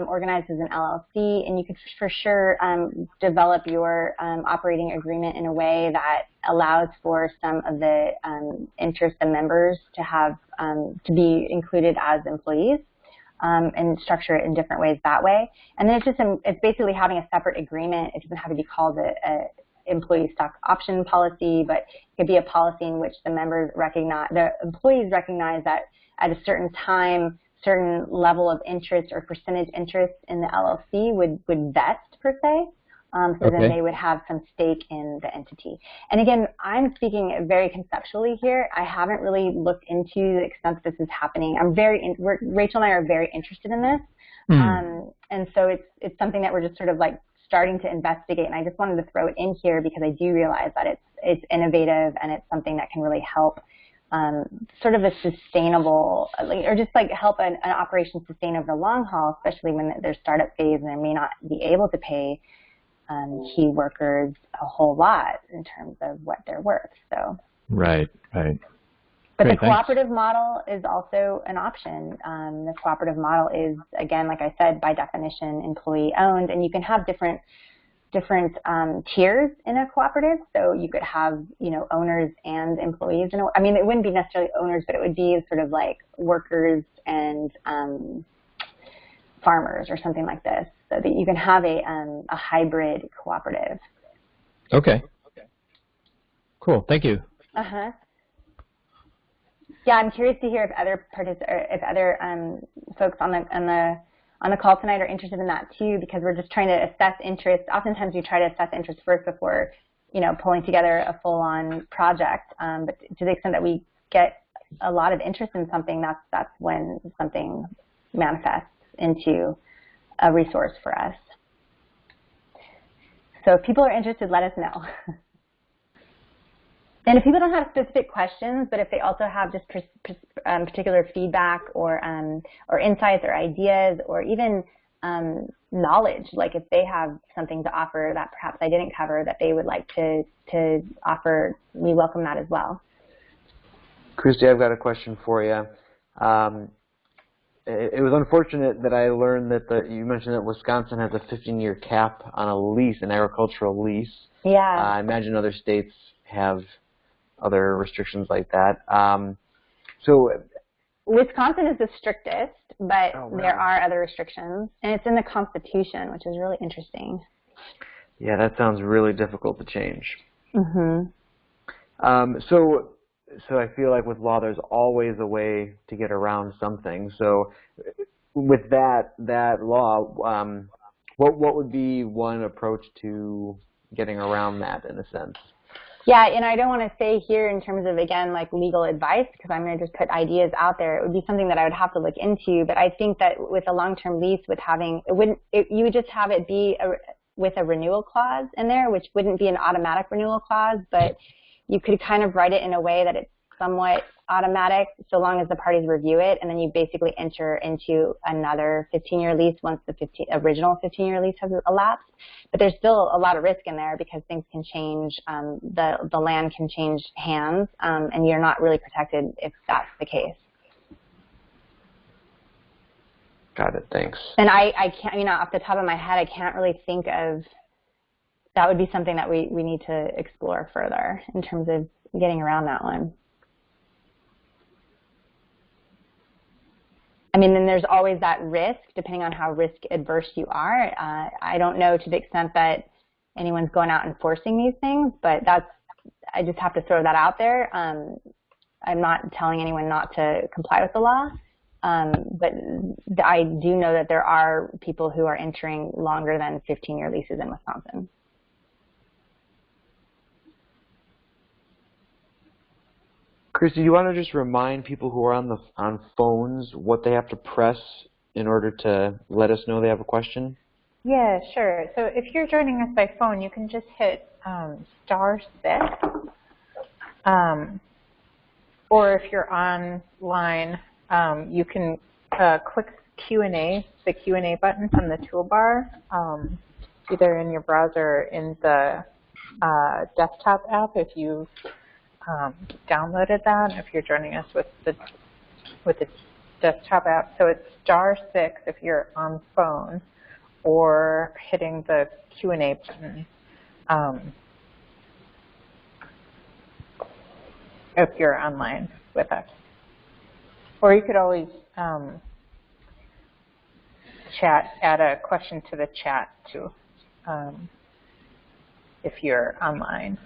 organized as an LLC, and you could for sure develop your operating agreement in a way that allows for some of the interest of members to have to be included as employees, and structure it in different ways that way. And then it's basically having a separate agreement. It doesn't have to be called a employee stock option policy, but it could be a policy in which the employees recognize that at a certain time, certain level of interest or percentage interest in the LLC would vest per se. So then they would have some stake in the entity. And again, I'm speaking very conceptually here. I haven't really looked into the extent that this is happening. Rachel and I are very interested in this. And so it's something that we're just sort of like starting to investigate, and I just wanted to throw it in here because I do realize that it's innovative and it's something that can really help sort of a sustainable, or just like help an operation sustain over the long haul, especially when there's startup phase and they may not be able to pay key workers a whole lot in terms of what they're worth. So right. But Great, the cooperative model is also an option. The cooperative model is, again, like I said, by definition, employee-owned, and you can have different tiers in a cooperative. So you could have, owners and employees. I mean, it wouldn't be necessarily owners, but it would be sort of like workers and farmers or something like this, so that you can have a hybrid cooperative. Okay. Cool. Thank you. Yeah, I'm curious to hear if other folks on the call tonight are interested in that too, because we're just trying to assess interest. Oftentimes, we try to assess interest first before, pulling together a full-on project. But to the extent that we get a lot of interest in something, that's when something manifests into a resource for us. So if people are interested, let us know. And if people don't have specific questions, but if they also have just particular feedback or insights or ideas or even knowledge, like if they have something to offer that perhaps I didn't cover that they would like to offer, we welcome that as well. Christy, I've got a question for you. It was unfortunate that I learned that you mentioned that Wisconsin has a 15-year cap on a lease, an agricultural lease. Yeah. I imagine other states have other restrictions like that. So Wisconsin is the strictest, but oh, wow. There are other restrictions, and it's in the Constitution, which is really interesting. Yeah, that sounds really difficult to change. Mm-hmm. So I feel like with law, there's always a way to get around something. So with that law, what would be one approach to getting around that in a sense? Yeah, and I don't want to say here in terms of, again, like legal advice, because I'm going to just put ideas out there. It would be something that I would have to look into, but I think that with a long-term lease, with having, you would just have it be with a renewal clause in there, which wouldn't be an automatic renewal clause, but you could kind of write it in a way that it's somewhat automatic, so long as the parties review it, and then you basically enter into another 15-year lease once the original 15-year lease has elapsed. But there's still a lot of risk in there because things can change, the land can change hands, and you're not really protected if that's the case. Got it, thanks. And I can't, off the top of my head, I can't really think of, that would be something that we need to explore further in terms of getting around that one. I mean, then there's always that risk, depending on how risk adverse you are. I don't know to the extent that anyone's going out enforcing these things, but I just have to throw that out there. I'm not telling anyone not to comply with the law, but I do know that there are people who are entering longer than 15-year leases in Wisconsin. Christy, do you want to just remind people who are on phones what they have to press in order to let us know they have a question? Yeah, sure. So if you're joining us by phone, you can just hit *6. Or if you're online, you can click Q&A, the Q&A button from the toolbar, either in your browser or in the desktop app if you've downloaded that, if you're joining us with the desktop app. So it's *6 if you're on phone, or hitting the Q&A button if you're online with us. Or you could always add a question to the chat too, if you're online.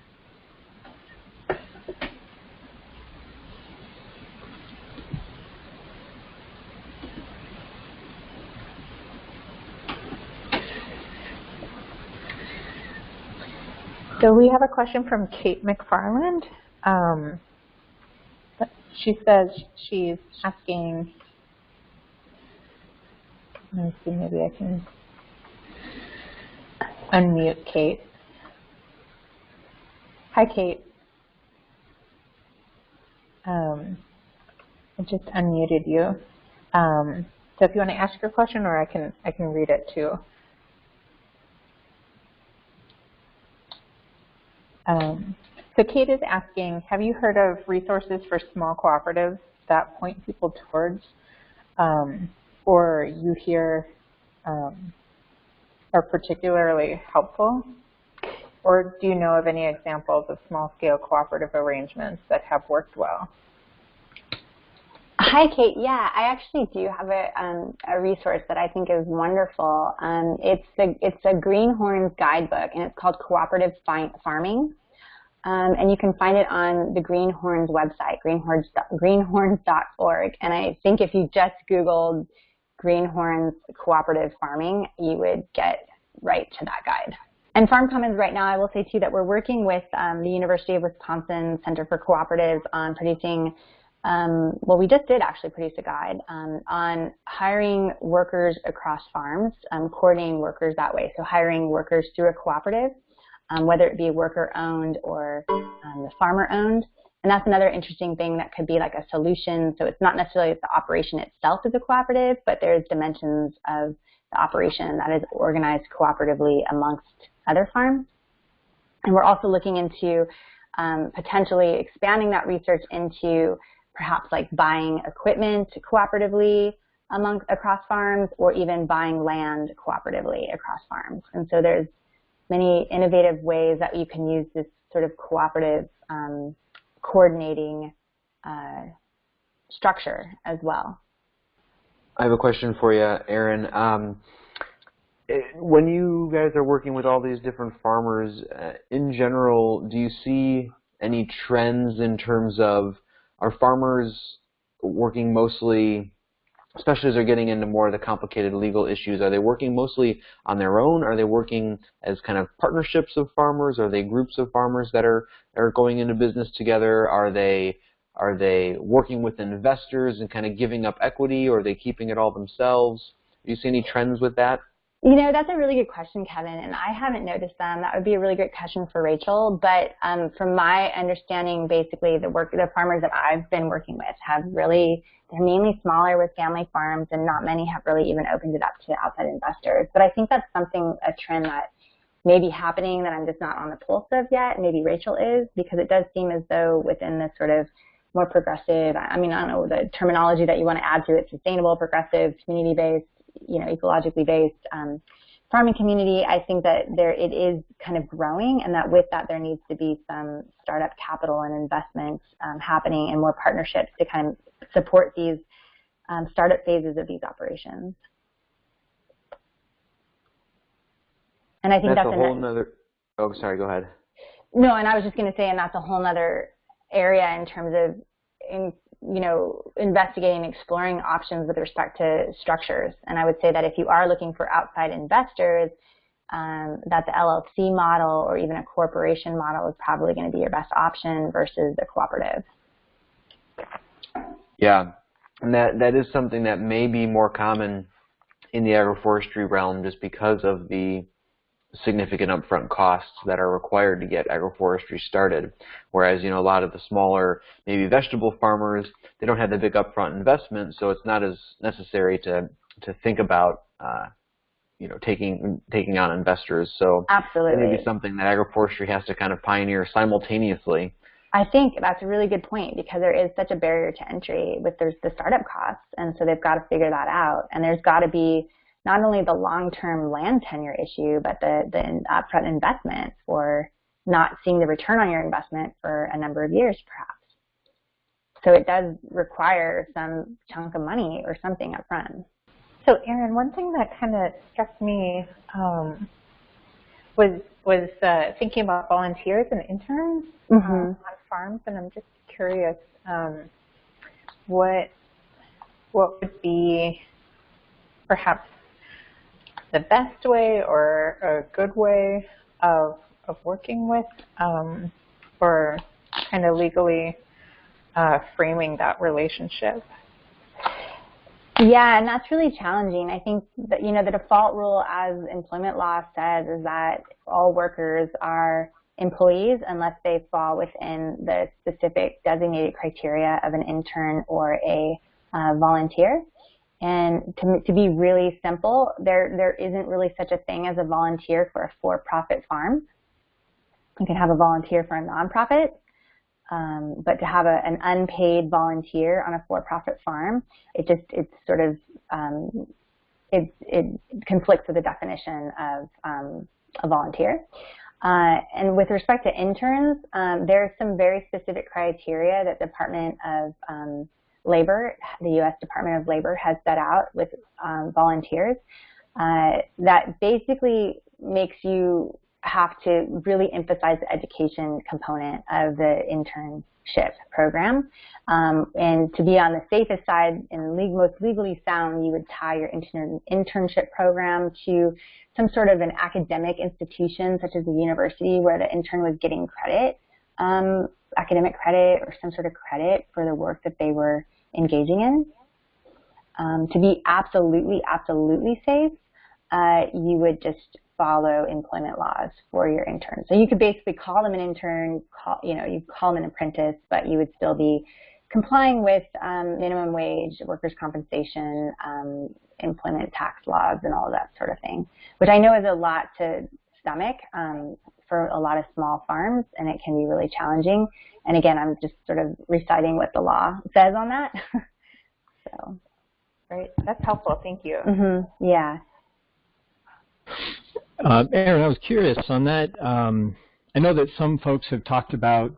So we have a question from Kate McFarland. She says she's asking, let me see, maybe I can. unmute Kate. Hi, Kate. I just unmuted you. So if you want to ask your question, or I can read it too. So Kate is asking, have you heard of resources for small cooperatives that point people towards, or you hear are particularly helpful? Or do you know of any examples of small-scale cooperative arrangements that have worked well? Hi, Kate. Yeah, I actually do have a resource that I think is wonderful. It's a Greenhorns guidebook, and it's called Cooperative Farming. And you can find it on the Greenhorns website, greenhorns.org. And I think if you just Googled Greenhorns Cooperative Farming, you would get right to that guide. And Farm Commons right now, I will say too that we're working with the University of Wisconsin Center for Cooperatives on producing, well, we just did actually produce a guide on hiring workers across farms, coordinating workers that way. So hiring workers through a cooperative, whether it be worker-owned or farmer-owned. And that's another interesting thing that could be like a solution. So it's not necessarily the operation itself is a cooperative, but there's dimensions of the operation that is organized cooperatively amongst other farms. And we're also looking into potentially expanding that research into perhaps like buying equipment cooperatively across farms, or even buying land cooperatively across farms. And so there's many innovative ways that you can use this sort of cooperative coordinating structure as well. I have a question for you, Erin. When you guys are working with all these different farmers, in general, do you see any trends in terms of, are farmers working mostly, especially as they're getting into more of the complicated legal issues, are they working mostly on their own? Are they working as kind of partnerships of farmers? Are they groups of farmers that are going into business together? Are they working with investors and kind of giving up equity, or are they keeping it all themselves? Do you see any trends with that? You know, that's a really good question, Kevin, and I haven't noticed them. That would be a really great question for Rachel. But from my understanding, basically, the farmers that I've been working with have really, they're mainly smaller with family farms, and not many have really even opened it up to outside investors. But I think that's a trend that may be happening that I'm just not on the pulse of yet. Maybe Rachel is, because it does seem as though within this sort of more progressive, I mean, I don't know the terminology that you want to add to it, sustainable, progressive, community-based, you know, ecologically based farming community, I think that it is kind of growing, and that with that there needs to be some startup capital and investments happening, and more partnerships to kind of support these startup phases of these operations. And I think that's a whole nother. Oh, sorry. Go ahead. No, and I was just going to say, and that's a whole nother area in terms of investigating and exploring options with respect to structures. And I would say that if you are looking for outside investors, that the LLC model or even a corporation model is probably going to be your best option versus a cooperative. Yeah, and that is something that may be more common in the agroforestry realm, just because of the significant upfront costs that are required to get agroforestry started. Whereas, you know, a lot of the smaller, maybe vegetable farmers, they don't have the big upfront investment, so it's not as necessary to think about, taking on investors. So absolutely, it may be something that agroforestry has to kind of pioneer simultaneously. I think that's a really good point, because there is such a barrier to entry with the startup costs, and so they've got to figure that out. And there's got to be not only the long-term land tenure issue, but the upfront investment, or not seeing the return on your investment for a number of years, perhaps. So it does require some chunk of money or something up front. So Erin, one thing that kind of struck me was thinking about volunteers and interns on farms, and I'm just curious what would be perhaps the best way or a good way of working with, or kind of legally framing that relationship. Yeah, and that's really challenging. I think that, the default rule, as employment law says, is that all workers are employees unless they fall within the specific designated criteria of an intern or a volunteer. And to be really simple, there isn't really such a thing as a volunteer for a for-profit farm. You can have a volunteer for a nonprofit, but to have an unpaid volunteer on a for-profit farm, it conflicts with the definition of a volunteer. And with respect to interns, there are some very specific criteria that Department of Labor, the U.S. Department of Labor, has set out with volunteers that basically makes you have to really emphasize the education component of the internship program. And to be on the safest side and most legally sound, you would tie your internship program to some sort of an academic institution, such as a university, where the intern was getting credit, academic credit or some sort of credit for the work that they were engaging in. To be absolutely, absolutely safe, you would just follow employment laws for your intern. So you could basically call them an intern, you call them an apprentice, but you would still be complying with minimum wage, workers' compensation, employment tax laws, and all of that sort of thing, which I know is a lot to stomach for a lot of small farms, and it can be really challenging. And again, I'm just sort of reciting what the law says on that. So, right, that's helpful. Thank you. Mm-hmm. Yeah. Erin, I was curious on that. I know that some folks have talked about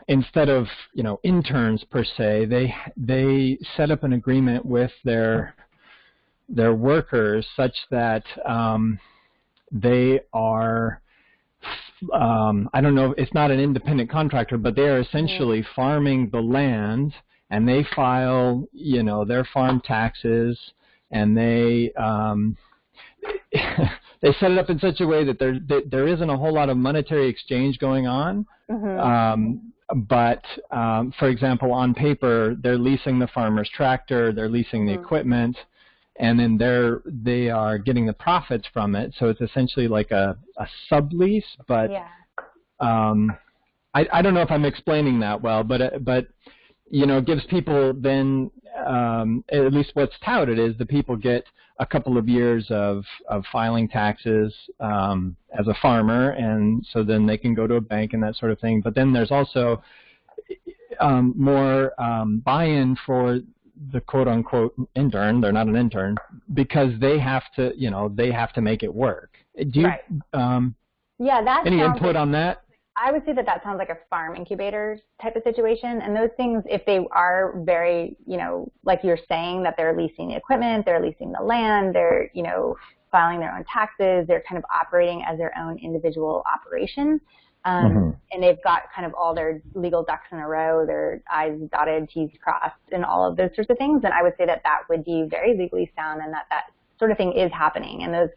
instead of interns per se, they set up an agreement with their workers such that they are I don't know, it's not an independent contractor, but they are essentially farming the land, and they file their farm taxes, and they they set it up in such a way that there isn't a whole lot of monetary exchange going on. But for example, on paper, they're leasing the farmer's tractor, they're leasing the equipment, and then they are getting the profits from it. So it's essentially like a sublease, but I don't know if I'm explaining that well, but it gives people then at least what's touted is the people get a couple of years of filing taxes as a farmer, and so then they can go to a bank and that sort of thing. But then there's also more buy-in for the quote-unquote intern. They're not an intern because they have to, they have to make it work. Do you, any input on that? I would say that sounds like a farm incubator type of situation. And those things, if they are very, like you're saying, that they're leasing the equipment, they're leasing the land, they're, filing their own taxes, they're kind of operating as their own individual operation. And they've got kind of all their legal ducks in a row, their I's dotted, T's crossed, and all of those sorts of things. And I would say that would be very legally sound, and that sort of thing is happening. And those,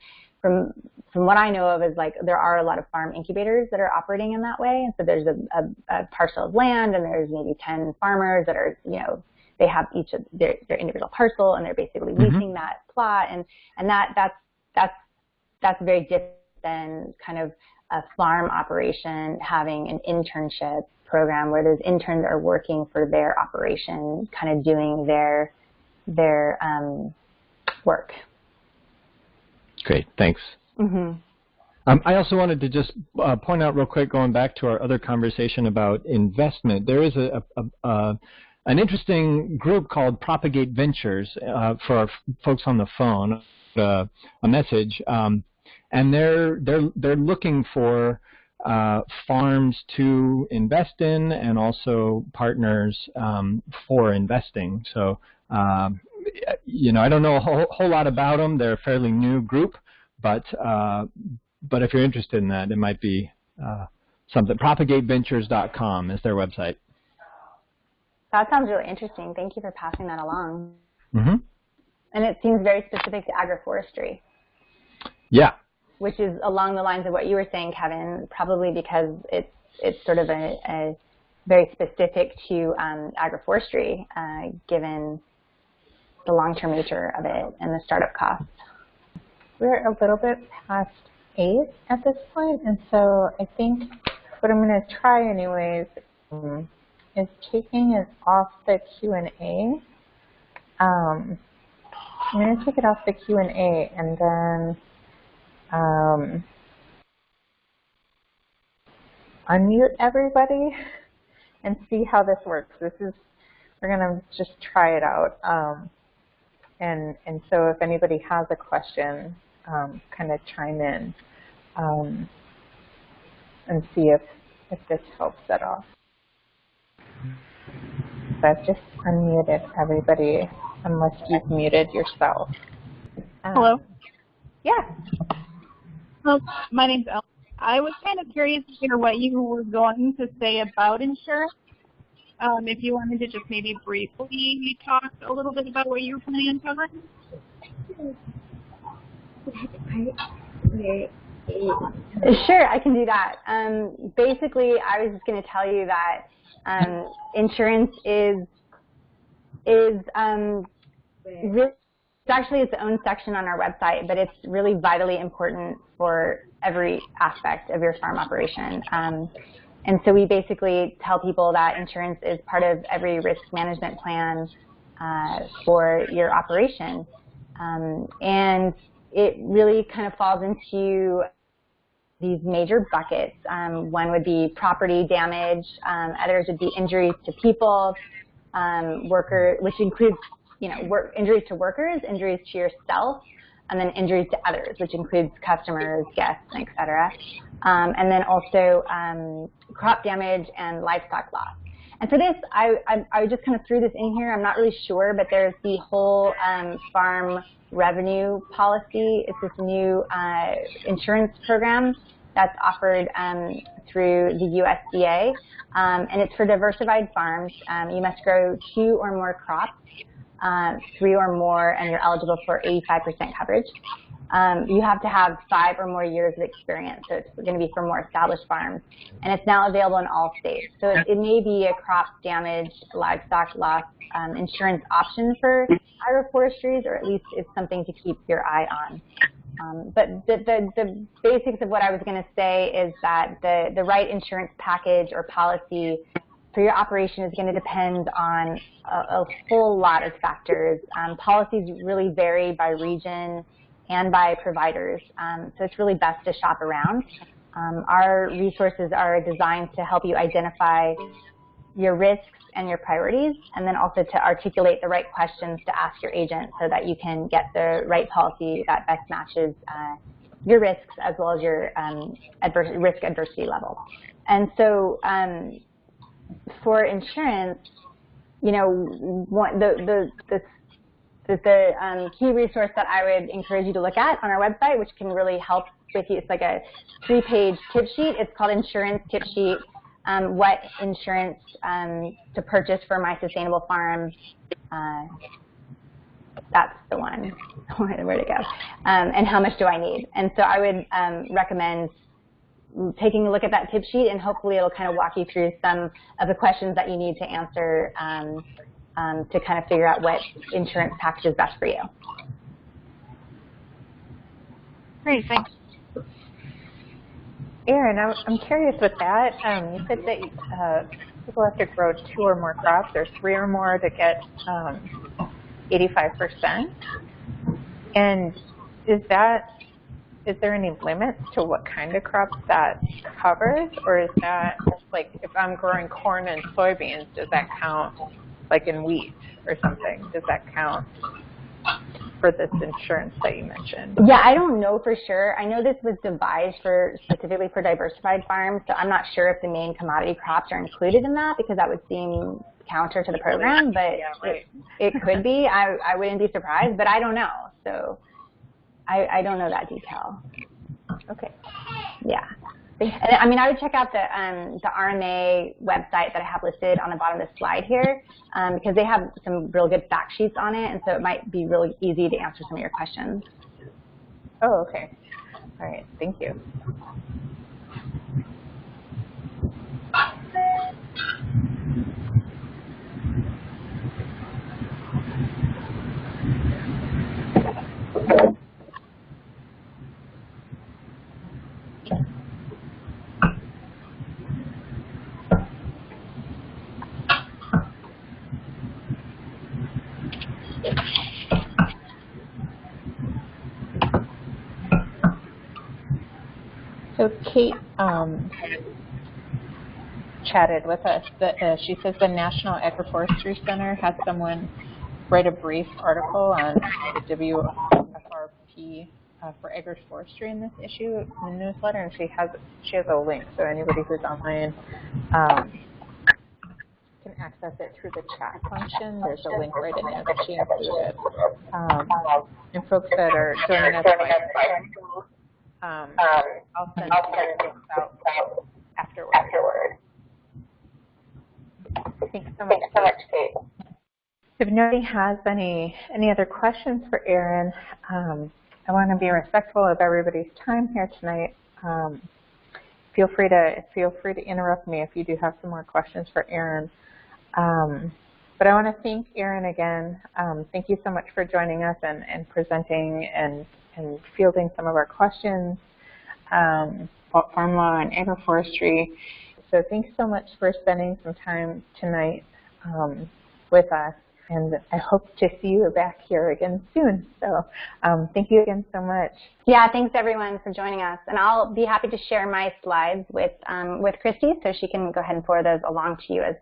from what I know of, is like there are a lot of farm incubators that are operating in that way. And so there's a parcel of land, and there's maybe 10 farmers that are, they have each of their individual parcel, and they're basically leasing that plot. And that's very different than kind of a farm operation having an internship program where those interns are working for their operation, kind of doing their work. Great, thanks. I also wanted to just point out real quick, going back to our other conversation about investment, there is an interesting group called Propagate Ventures for our folks on the phone, a message, and they're looking for farms to invest in and also partners for investing. So, I don't know a whole lot about them. They're a fairly new group, but if you're interested in that, it might be something. PropagateVentures.com is their website. That sounds really interesting. Thank you for passing that along. And it seems very specific to agroforestry. Yeah. Which is along the lines of what you were saying, Kevin, probably because it's sort of a very specific to agroforestry, given the long-term nature of it and the startup costs. We're a little bit past 8 at this point, and so I think what I'm going to try anyways is taking it off the Q&A. I'm going to take it off the Q&A and then unmute everybody and see how this works. We're going to just try it out. And so if anybody has a question, kind of chime in and see if this helps at all. So I've just unmuted everybody unless you've muted yourself. Hello? Yeah. My name's Elle. I was kind of curious to hear what you were going to say about insurance. If you wanted to just maybe briefly talk a little bit about what you were planning on covering. Sure, I can do that. Basically, I was just going to tell you that insurance is really, it's actually its own section on our website, but it's really vitally important for every aspect of your farm operation. And so we basically tell people that insurance is part of every risk management plan for your operation. And it really kind of falls into these major buckets. One would be property damage, others would be injuries to people, which includes injuries to workers, injuries to yourself, and then injuries to others, which includes customers, guests, et cetera. And then also crop damage and livestock loss. And for this, I just kind of threw this in here. I'm not really sure, but there's the whole farm revenue policy. It's this new insurance program that's offered through the USDA, and it's for diversified farms. You must grow 2 or more crops, 3 or more, and you're eligible for 85% coverage. You have to have 5 or more years of experience, so it's going to be for more established farms. And it's now available in all states. So it may be a crop damage, livestock loss insurance option for agroforestries, or at least it's something to keep your eye on. But the basics of what I was going to say is that the right insurance package or policy for your operation is going to depend on a whole lot of factors. Policies really vary by region and by providers, so it's really best to shop around. Our resources are designed to help you identify your risks and your priorities, and then also to articulate the right questions to ask your agent so that you can get the right policy that best matches your risks as well as your risk adversity level. And so for insurance, the key resource that I would encourage you to look at on our website, which can really help with you, it's like a 3-page tip sheet. It's called Insurance Tip Sheet. What insurance to purchase for my sustainable farm. That's the one. Where to go? And how much do I need? And so I would recommend taking a look at that tip sheet, and hopefully it'll kind of walk you through some of the questions that you need to answer to kind of figure out what insurance package is best for you. Great, thanks. Erin, I'm curious with that. You said that people have to grow 2 or more crops, or 3 or more to get 85%. And is there any limits to what kind of crops that covers, or is that like if I'm growing corn and soybeans, does that count like in wheat or something? Does that count for this insurance that you mentioned? Yeah, I don't know for sure. I know this was devised specifically for diversified farms, so I'm not sure if the main commodity crops are included in that, because that would seem counter to the program, but yeah, right. it could be. I wouldn't be surprised, but I don't know. So I don't know that detail. Okay. Yeah. And, I mean, I would check out the RMA website that I have listed on the bottom of the slide here, because they have some real good fact sheets on it, and so it might be really easy to answer some of your questions. Oh, okay. All right. Thank you. Kate chatted with us. She says the National Agroforestry Center has someone write a brief article on the WFRP for agroforestry in this issue in the newsletter, and she has a link, so anybody who's online can access it through the chat function. There's a link right in there that she included. And folks that are joining us by I'll send links out afterward. Thanks so much, Kate. If nobody has any other questions for Erin, I want to be respectful of everybody's time here tonight. Feel free to interrupt me if you do have some more questions for Erin. But I want to thank Erin again. Thank you so much for joining us and presenting and fielding some of our questions about farm law and agroforestry. So thanks so much for spending some time tonight with us. And I hope to see you back here again soon. So thank you again so much. Yeah, thanks everyone for joining us. And I'll be happy to share my slides with Christy so she can go ahead and forward those along to you as well.